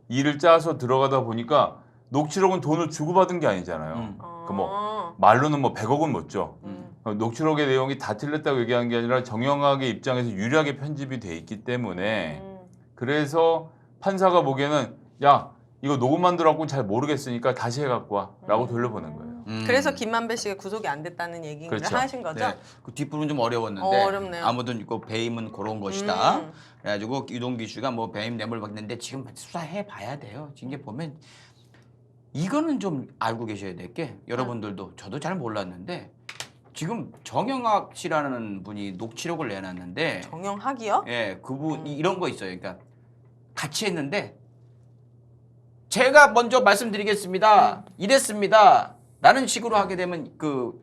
일을 짜서 들어가다 보니까 녹취록은 돈을 주고받은 게 아니잖아요. 그 뭐 말로는 뭐 100억은 못 줘. 녹취록의 내용이 다 틀렸다고 얘기한 게 아니라 정영학의 입장에서 유리하게 편집이 돼 있기 때문에 그래서 판사가 보기에는 야 이거 녹음만 들어갖고 잘 모르겠으니까 다시 해갖고 와라고 돌려보낸 거예요. 그래서 김만배 씨가 구속이 안 됐다는 얘기를 그렇죠. 하신 거죠? 네. 그 뒷부분 좀 어려웠는데 어렵네요. 아무튼 그 배임은 그런 것이다. 그래가지고 유동규 씨가 뭐 배임 뇌물 받는데 지금 수사해 봐야 돼요. 지금 이게 보면 이거는 좀 알고 계셔야 될 게 여러분들도 저도 잘 몰랐는데 지금 정영학 씨라는 분이 녹취록을 내놨는데 정영학이요? 예, 그분 이런 거 있어요. 그러니까 같이 했는데 제가 먼저 말씀드리겠습니다. 이랬습니다. 라는 식으로 하게 되면 그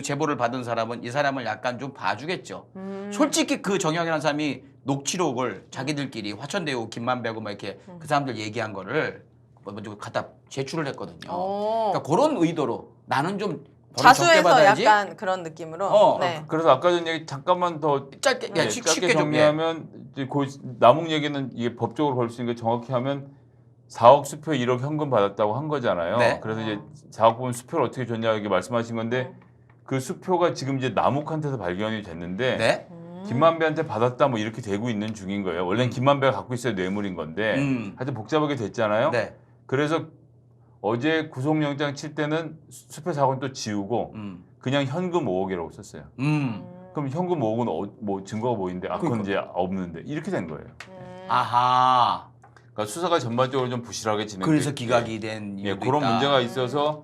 제보를 받은 사람은 이 사람을 약간 좀 봐주겠죠. 솔직히 그 정영이라는 사람이 녹취록을 자기들끼리 화천대유 김만배고 막 이렇게 그 사람들 얘기한 거를 먼저 갖다 제출을 했거든요. 그러니까 그런 의도로 나는 좀 벌을 적게 자수해서 받아야지. 약간 그런 느낌으로. 네. 그래서 아까 전 얘기 잠깐만 더 짧게 네, 쉽게 짧게 좀 정리하면 이제 그 남욱 얘기는 이게 법적으로 걸 수 있는 게 정확히 하면 4억 수표 1억 현금 받았다고 한 거잖아요. 네. 그래서 이제 4억 부분 수표를 어떻게 줬냐 이렇게 말씀하신 건데 그 수표가 지금 이제 남욱한테서 발견이 됐는데 네. 김만배한테 받았다 뭐 이렇게 되고 있는 중인 거예요. 원래는 김만배가 갖고 있어야 뇌물인 건데 하여튼 복잡하게 됐잖아요. 네. 그래서 어제 구속영장 칠 때는 수표 4억은 또 지우고 그냥 현금 5억이라고 썼어요. 그럼 현금 5억은 뭐 증거가 보이는데 그건 이제 없는데 이렇게 된 거예요. 아하. 그러니까 수사가 전반적으로 좀 부실하게 진행됐고 그래서 기각이 된 예, 이유도 그런 있다. 문제가 있어서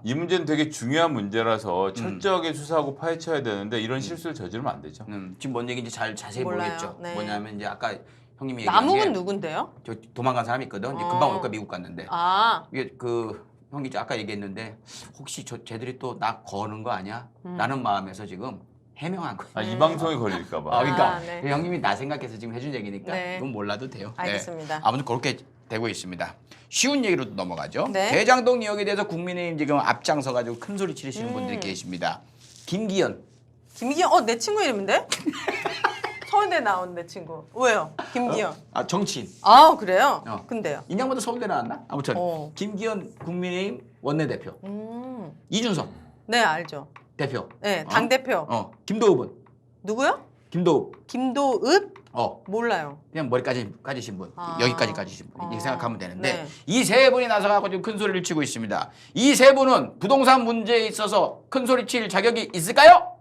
이 문제는 되게 중요한 문제라서 음. 철저하게 수사하고 파헤쳐야 되는데 이런 실수를 저지르면 안 되죠. 지금 뭔 얘기인지 잘 자세히 몰라요. 모르겠죠. 네. 뭐냐면 이제 아까 형님이 얘기한 남욱은 게 누군데요? 저 도망간 사람이 있거든. 이제 금방 올까 미국 갔는데 이게 그 형이 아까 얘기했는데 혹시 쟤들이 또 나 거는 거 아니야? 라는 마음에서 지금 해명한 거예요. 이 방송에 걸릴까 봐. 그러니까 네. 형님이 나 생각해서 지금 해준 얘기니까 네. 이건 몰라도 돼요. 알겠습니다. 네. 아무튼 그렇게 되고 있습니다. 쉬운 얘기로 넘어가죠. 네. 대장동 의혹에 대해서 국민의힘 지금 앞장서 가지고 큰 소리 치르시는 분들이 계십니다. 김기현. 김기현, 내 친구 이름인데? 서울대 나온 내 친구. 왜요? 김기현. 아 정치인. 아, 그래요? 어. 근데요? 인양보다 서울대 나왔나? 아무튼 어. 김기현 국민의힘 원내대표. 이준석 네, 알죠. 대표. 네, 당대표. 김도읍은 누구요? 김도읍? 어 몰라요. 그냥 머리까지 까지신 분, 아. 여기까지 까지신 분 이렇게 생각하면 되는데 네. 이 세 분이 나서가지고 지금 큰 소리를 치고 있습니다. 이 세 분은 부동산 문제에 있어서 큰 소리 칠 자격이 있을까요?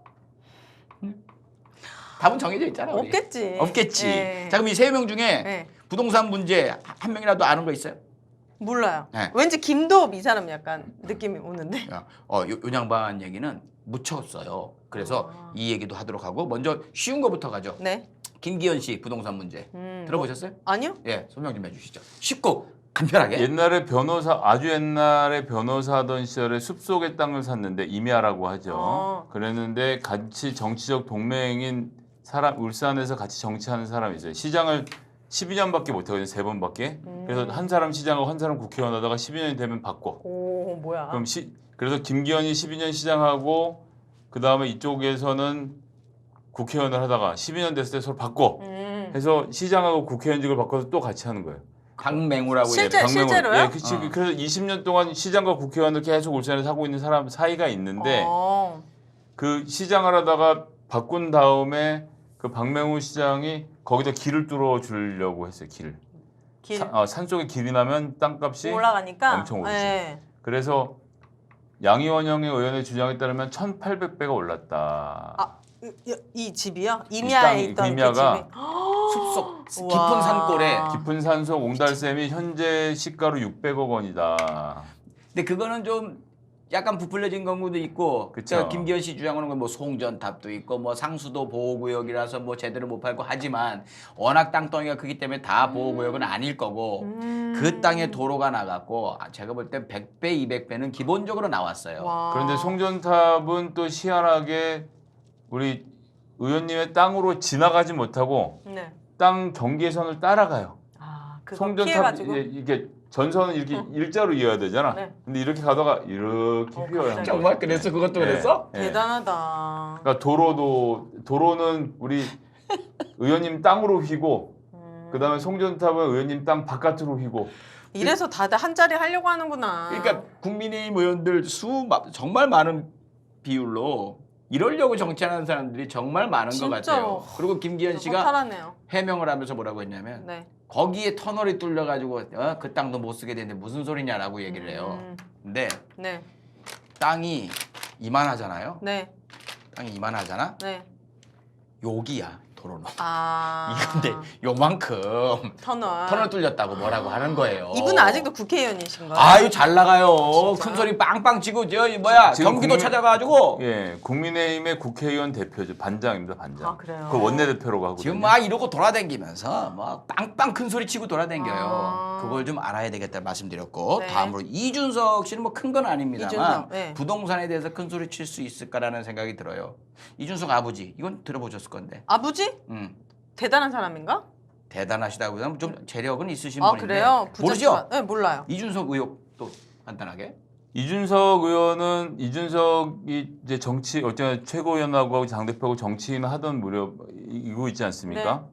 답은 정해져 있잖아. 우리. 없겠지. 없겠지. 네. 자 그럼 이 세 명 중에 네. 부동산 문제 한 명이라도 아는 거 있어요? 몰라요. 네. 왠지 김도읍 이 사람 약간 느낌이 오는데. 요 양반 얘기는 묻혔어요. 그래서 이 얘기도 하도록 하고 먼저 쉬운 거부터 가죠. 네. 김기현 씨 부동산 문제 들어보셨어요? 아니요? 예, 설명 좀 해주시죠. 쉽고 간편하게. 옛날에 아주 옛날에 변호사 하던 시절에 숲속의 땅을 샀는데 임야라고 하죠. 그랬는데 같이 정치적 동맹인 사람, 울산에서 같이 정치하는 사람이 있어요. 시장을 12년밖에 못 하거든요. 3번밖에. 그래서 한 사람 시장하고 한 사람 국회의원 하다가 12년이 되면 바꿔. 오 뭐야? 그럼 그래서 김기현이 12년 시장하고 그 다음에 이쪽에서는 국회의원을 하다가 12년 됐을 때 서로 바꿔. 해서 시장하고 국회의원직을 바꿔서 또 같이 하는 거예요. 강맹우라고 실제- 얘기해요. 실제로요? 예, 그치. 그래서 20년 동안 시장과 국회의원을 계속 울산에서 하고 있는 사람 사이가 있는데 그 시장을 하다가 바꾼 다음에 그 박맹우 시장이 거기다 길을 뚫어 주려고 했어요. 길을. 길 산속에 길이 나면 땅값이 올라가니까 엄청 오르지. 네. 그래서 양이원영의 의원의 주장에 따르면 1,800배가 올랐다. 아, 이 집이요? 임야에 이 있던 그 임야가 집이. 숲속 깊은 우와. 산골에. 깊은 산속 옹달샘이 현재 시가로 600억 원이다. 근데 그거는 좀 약간 부풀려진 경우도 있고, 그쵸. 김기현 씨 주장하는 건 뭐 송전탑도 있고, 뭐 상수도 보호구역이라서 뭐 제대로 못 팔고 하지만 워낙 땅덩이가 크기 때문에 다 보호구역은 아닐 거고, 그 땅에 도로가 나갔고, 제가 볼 때 100배, 200배는 기본적으로 나왔어요. 와. 그런데 송전탑은 또 희한하게 우리 의원님의 땅으로 지나가지 못하고 네. 땅 경계선을 따라가요. 아, 그거 송전탑 피해가지고. 이게 전선은 이렇게 일자로 이어야 되잖아. 네. 근데 이렇게 가다가 이렇게 휘어요. 갑자기. 정말 그랬어? 그것도 네. 그랬어? 네. 대단하다. 그러니까 도로는 우리 의원님 땅으로 휘고 그다음에 송전탑은 의원님 땅 바깥으로 휘고. 이래서 다들 한 자리 하려고 하는구나. 그러니까 국민의힘 의원들 정말 많은 비율로 이러려고 정치하는 사람들이 정말 많은 것 진짜로. 같아요. 그리고 김기현 씨가 허탈하네요. 해명을 하면서 뭐라고 했냐면 네. 거기에 터널이 뚫려가지고 그 땅도 못 쓰게 되는데 무슨 소리냐라고 얘기를 해요. 근데 네. 땅이 이만하잖아요. 네. 땅이 이만하잖아. 네. 여기야 도로는. 아. 이건데 요만큼 터널 뚫렸다고 뭐라고 하는 거예요. 이분은 아직도 국회의원이신 거예요? 아유 잘 나가요. 진짜? 큰 소리 빵빵 치고 뭐야 지금 경기도 찾아가지고 예, 국민의힘의 국회의원 대표죠. 반장입니다, 반장. 아, 그래요? 그 원내대표로 가거든요. 지금 막 이러고 돌아다니면서 막 빵빵 큰 소리 치고 돌아다녀요. 아. 그걸 좀 알아야 되겠다 말씀드렸고 네. 다음으로 이준석 씨는 뭐 큰 건 아닙니다만 이준석, 네. 부동산에 대해서 큰 소리 칠 수 있을까라는 생각이 들어요. 이준석 아버지 이건 들어보셨을 건데. 아버지? 대단한 사람인가? 대단하시다고 하면 좀 재력은 있으신 아, 분인데 그래요? 모르죠? 부잣집 네, 몰라요. 이준석 의혹도 간단하게. 이준석 의원은 이준석이 이제 정치 어쩌면 최고위원하고 장 대표하고 정치인 하던 무렵이고 있지 않습니까?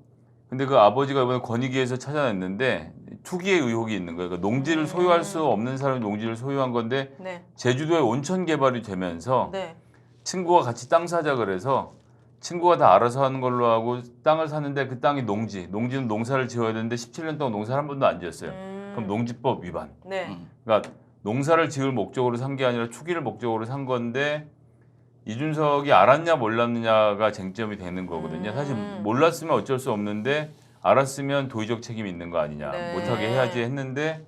근데 그 아버지가 이번에 권익위에서 찾아냈는데 투기의 의혹이 있는 거예요. 그러니까 농지를 소유할 수 없는 사람이 농지를 소유한 건데 네. 제주도에 온천 개발이 되면서 네. 친구가 같이 땅 사자 그래서 친구가 다 알아서 하는 걸로 하고 땅을 샀는데 그 땅이 농지는 농사를 지어야 되는데 17년 동안 농사를 한 번도 안 지었어요. 그럼 농지법 위반. 네. 그러니까 농사를 지을 목적으로 산 게 아니라 투기를 목적으로 산 건데 이준석이 알았냐 몰랐느냐가 쟁점이 되는 거거든요. 사실 몰랐으면 어쩔 수 없는데 알았으면 도의적 책임이 있는 거 아니냐. 네. 못하게 해야지 했는데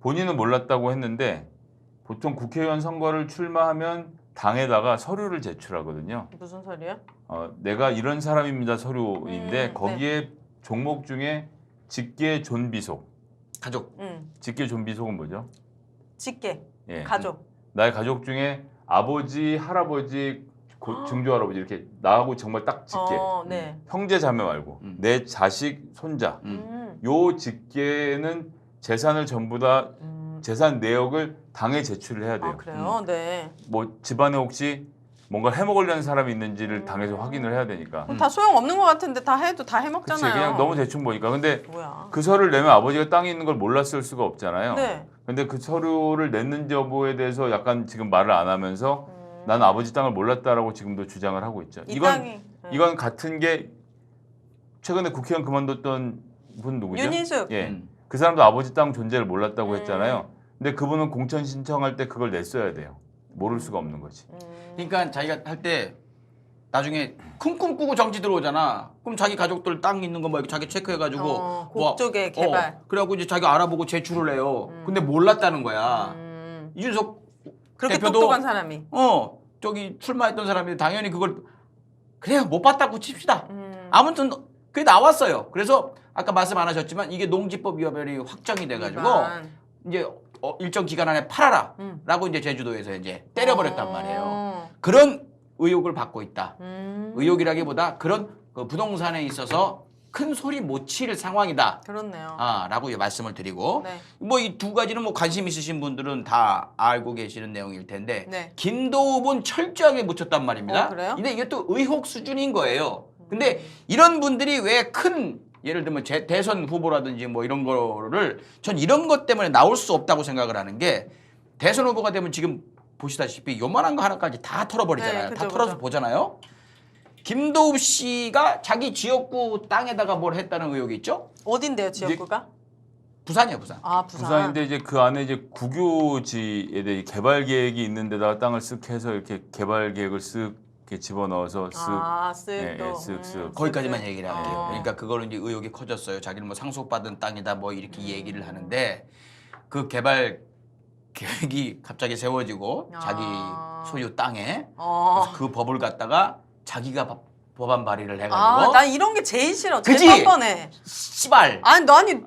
본인은 몰랐다고 했는데 보통 국회의원 선거를 출마하면 당에다가 서류를 제출하거든요. 무슨 소리야? 내가 이런 사람입니다 서류인데 거기에 네. 종목 중에 직계 존비속. 가족. 직계 존비속은 뭐죠? 직계. 예. 가족. 나의 가족 중에 아버지, 할아버지, 증조 할아버지 이렇게 나하고 정말 딱 직계. 네. 형제 자매 말고 내 자식, 손자. 요 직계는 재산을 전부 다 재산 내역을 당에 제출을 해야 돼요. 아, 그래요? 네. 뭐 집안에 혹시 뭔가 해먹으려는 사람이 있는지를 당에서 확인을 해야 되니까. 그럼 다 소용 없는 것 같은데 다 해도 다 그치, 해먹잖아요. 그냥 너무 대충 보니까. 근데 뭐야? 그 서류를 내면 아버지가 땅에 있는 걸 몰랐을 수가 없잖아요. 네. 근데 그 서류를 냈는지 여부에 대해서 약간 지금 말을 안 하면서 나는 아버지 땅을 몰랐다라고 지금도 주장을 하고 있죠. 이 이건 땅이. 네. 이건 같은 게 최근에 국회의원 그만뒀던 분 누구죠? 윤희숙. 예. 그 사람도 아버지 땅 존재를 몰랐다고 했잖아요. 근데 그분은 공천 신청할 때 그걸 냈어야 돼요. 모를 수가 없는 거지. 그러니까 자기가 할 때 나중에 큰 꿈 꾸고 정치 들어오잖아. 그럼 자기 가족들 땅 있는 거 뭐 자기 체크해가지고 그쪽에 개발. 그래갖고 이제 자기가 알아보고 제출을 해요. 근데 몰랐다는 거야. 이준석 그렇게 대표도 똑똑한 사람이. 저기 출마했던 사람이 당연히 그걸 그래요 못 봤다고 칩시다. 아무튼 그게 나왔어요. 그래서 아까 말씀 안 하셨지만 이게 농지법 위반이 확정이 돼가지고 이제 일정 기간 안에 팔아라라고 이제 제주도에서 이제 때려버렸단 말이에요. 그런 의혹을 받고 있다. 의혹이라기보다 그런 그 부동산에 있어서 큰 소리 못 칠 상황이다. 그렇네요. 라고 말씀을 드리고 네. 뭐 이 두 가지는 뭐 관심 있으신 분들은 다 알고 계시는 내용일 텐데 네. 김도읍은 철저하게 묻혔단 말입니다. 그래요? 근데 이게 또 의혹 수준인 거예요. 근데 이런 분들이 왜 큰 예를 들면 대선 후보라든지 뭐 이런 거를 전 이런 것 때문에 나올 수 없다고 생각을 하는 게 대선 후보가 되면 지금 보시다시피 요만한 거 하나까지 다 털어버리잖아요. 네, 그죠, 다 털어서 그죠. 보잖아요. 김도읍 씨가 자기 지역구 땅에다가 뭘 했다는 의혹이 있죠? 어딘데요, 지역구가? 부산이에요, 부산. 아, 부산. 부산인데 이제 그 안에 이제 국유지에 대해 개발 계획이 있는 데다가 땅을 쓱 해서 이렇게 개발 계획을 쓱 이렇게 집어넣어서 쓱 쓱 또. 쓱. 거기까지만 얘기를 할게요. 아. 그러니까 그거는 이제 의혹이 커졌어요. 자기는 뭐 상속받은 땅이다 뭐 이렇게 얘기를 하는데 그 개발 계획이 갑자기 세워지고 자기 소유 땅에 그래서 그 법을 갖다가 자기가 법안 발의를 해가지고 난 이런 게 제일 싫어. 그지? 제일 뻔뻔해. 씨발. 아니, 사람이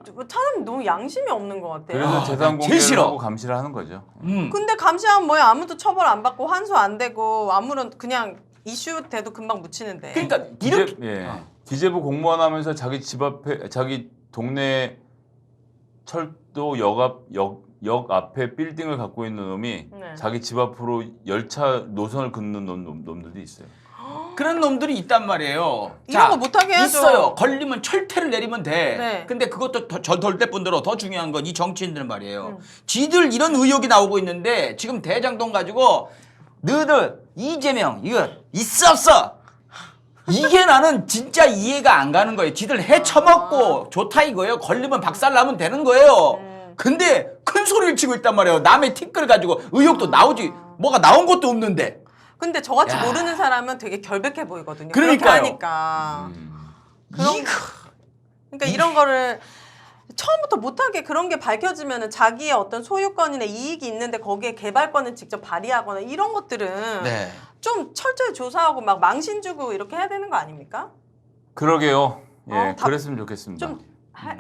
너무 양심이 없는 것 같아요. 그래서 재산 제일 공개를 싫어. 하고 감시를 하는 거죠. 근데 감시하면 뭐야? 아무도 처벌 안 받고 환수 안 되고 아무런 그냥 이슈 돼도 금방 묻히는데. 그러니까 이렇게 기재부 공무원 하면서 자기 집 앞에 자기 동네 철도 역 앞에 빌딩을 갖고 있는 놈이 네. 자기 집 앞으로 열차 노선을 긋는 놈들도 있어요. 그런 놈들이 있단 말이에요. 이런 거 못하게 해야죠. 있어요. 걸리면 철퇴를 내리면 돼. 네. 근데 그것도 덜때뿐더러 더 중요한 건 이 정치인들 말이에요. 지들 이런 의혹이 나오고 있는데 지금 대장동 가지고 너들 이재명 이거 있어 없어? 이게 나는 진짜 이해가 안 가는 거예요. 지들 헤쳐먹고 좋다 이거예요. 걸리면 박살나면 되는 거예요. 근데 큰 소리를 치고 있단 말이에요. 남의 티끌 가지고 의혹도 나오지. 뭐가 나온 것도 없는데. 근데 저같이 야. 모르는 사람은 되게 결백해 보이거든요. 그러니까요. 그렇게 하니까. 그러니까 이런 거를 처음부터 못하게 그런 게 밝혀지면은 자기의 어떤 소유권이나 이익이 있는데 거기에 개발권을 직접 발휘하거나 이런 것들은 네. 좀 철저히 조사하고 막 망신 주고 이렇게 해야 되는 거 아닙니까? 그러게요. 예, 다- 그랬으면 좋겠습니다. 좀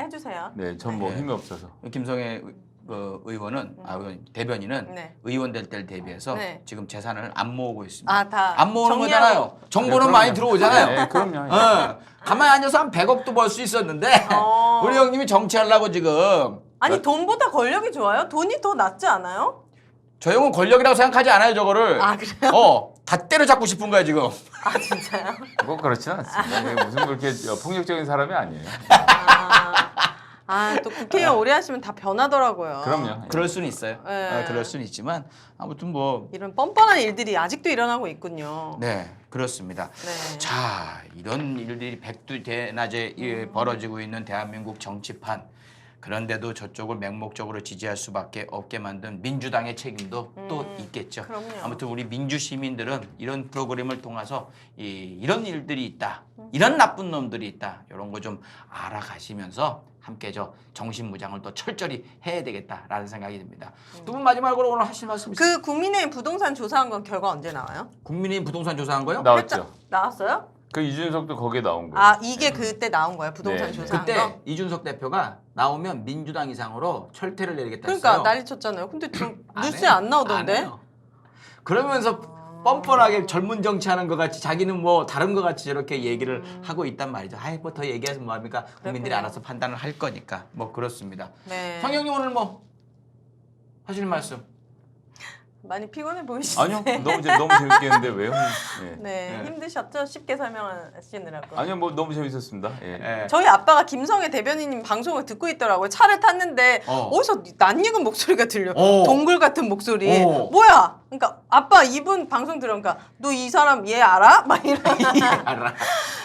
해주세요. 네, 전 뭐 네. 힘이 없어서. 김성애 의원은 대변인은 네. 의원 될 때를 대비해서 네. 지금 재산을 안 모으고 있습니다. 다 안 모으는 정리하고. 거잖아요. 정보는 네, 많이 그럼요. 들어오잖아요. 네, 그럼요. 가만히 앉아서 한 100억도 벌 수 있었는데 우리 형님이 정치하려고 지금 아니 돈보다 권력이 좋아요? 돈이 더 낫지 않아요? 저 형은 권력이라고 생각하지 않아요 저거를. 아, 그래요? 다 때려잡고 싶은 거야 지금. 아 진짜요? 꼭 그렇지는 않습니다. 무슨 그렇게 폭력적인 사람이 아니에요. 또 국회의원 오래 하시면 다 변하더라고요. 그럼요. 그럴 수는 있어요. 네. 그럴 수는 있지만 아무튼 뭐 이런 뻔뻔한 일들이 아직도 일어나고 있군요. 네, 그렇습니다. 네. 자, 이런 일들이 백두대낮에 벌어지고 있는 대한민국 정치판. 그런데도 저쪽을 맹목적으로 지지할 수밖에 없게 만든 민주당의 책임도 또 있겠죠. 그럼요. 아무튼 우리 민주 시민들은 이런 프로그램을 통해서 이런 일들이 있다. 이런 나쁜 놈들이 있다. 이런 거 좀 알아가시면서 함께 정신무장을 더 철저히 해야 되겠다라는 생각이 듭니다. 두 분 마지막으로 오늘 하실 말씀 있으세요? 그 국민의힘 부동산 조사한 건 결과 언제 나와요? 국민의힘 부동산 조사한 거요? 나왔죠. 나왔어요? 그 이준석도 거기에 나온 거예요. 이게 그때 나온 거예요? 부동산 네. 조사한 그때 거? 이준석 대표가 나오면 민주당 이상으로 철퇴를 내리겠다 그러니까 했어요. 난리 쳤잖아요. 근데 안 뉴스에 해요. 안 나오던데? 안 해요. 그러면서 뻔뻔하게 젊은 정치하는 것 같이 자기는 뭐 다른 것 같이 저렇게 얘기를 하고 있단 말이죠. 뭐 더 얘기해서 뭐합니까? 국민들이 그렇군요. 알아서 판단을 할 거니까 뭐 그렇습니다. 네. 성형님 오늘 뭐 하실 말씀? 많이 피곤해 보이시네요. 아니요, 너무 재밌게 했는데 왜요? 예. 네, 네. 힘드셨죠? 쉽게 설명하시느라고. 아니요, 뭐 너무 재밌었습니다. 예. 예. 저희 아빠가 김성애 대변인님 방송을 듣고 있더라고요. 차를 탔는데 어디서 낯익은 목소리가 들려. 동굴 같은 목소리. 뭐야? 그러니까 아빠 이분 방송 들으니까 너 이 사람 얘 알아? 막 이런. 알아.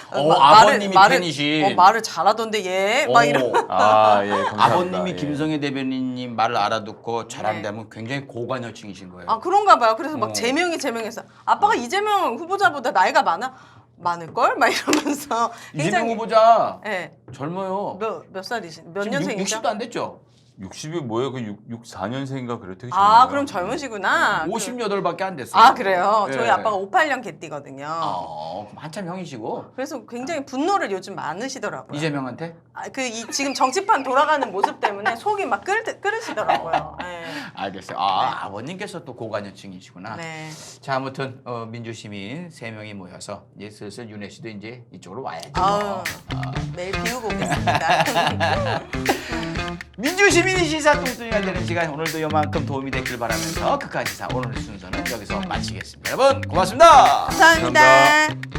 마- 아버님이 팬이시. 말을 잘하던데 얘. 막 이런. 아, 예, 감사합니다. 아버님이 예. 김성애 대변인님 말을 알아듣고 잘한다면 굉장히 고관여층이신 거예요. 아 그런가 봐요. 그래서 막 제명했어. 아빠가 이재명 후보자보다 나이가 많을 걸? 막 이러면서 이재명 후보자 예. 젊어요. 몇 살이신? 몇 지금 년생이죠? 60도 안 됐죠? 60이 뭐예요? 그 64년생인가 그래 되게 아 젊네요. 그럼 젊으시구나. 58밖에 안 됐어요. 아 그래요? 예. 저희 아빠가 58년 개띠거든요. 그럼 한참 형이시고 그래서 굉장히 분노를 요즘 많으시더라고요. 이재명한테? 지금 정치판 돌아가는 모습 때문에 속이 막 끓으시더라고요. 네. 알겠어요. 아버님께서 또 고관여층이시구나. 네. 자 아무튼 민주시민 3명이 모여서 이제 슬슬 윤혜 씨도 이제 이쪽으로 와야죠. 아유, 매일 비우고 오겠습니다. 민주시민이 시사 뚱뚱이가 되는 시간 오늘도 요만큼 도움이 됐길 바라면서 극한 시사 오늘 순서는 여기서 마치겠습니다. 여러분 고맙습니다. 감사합니다. 감사합니다.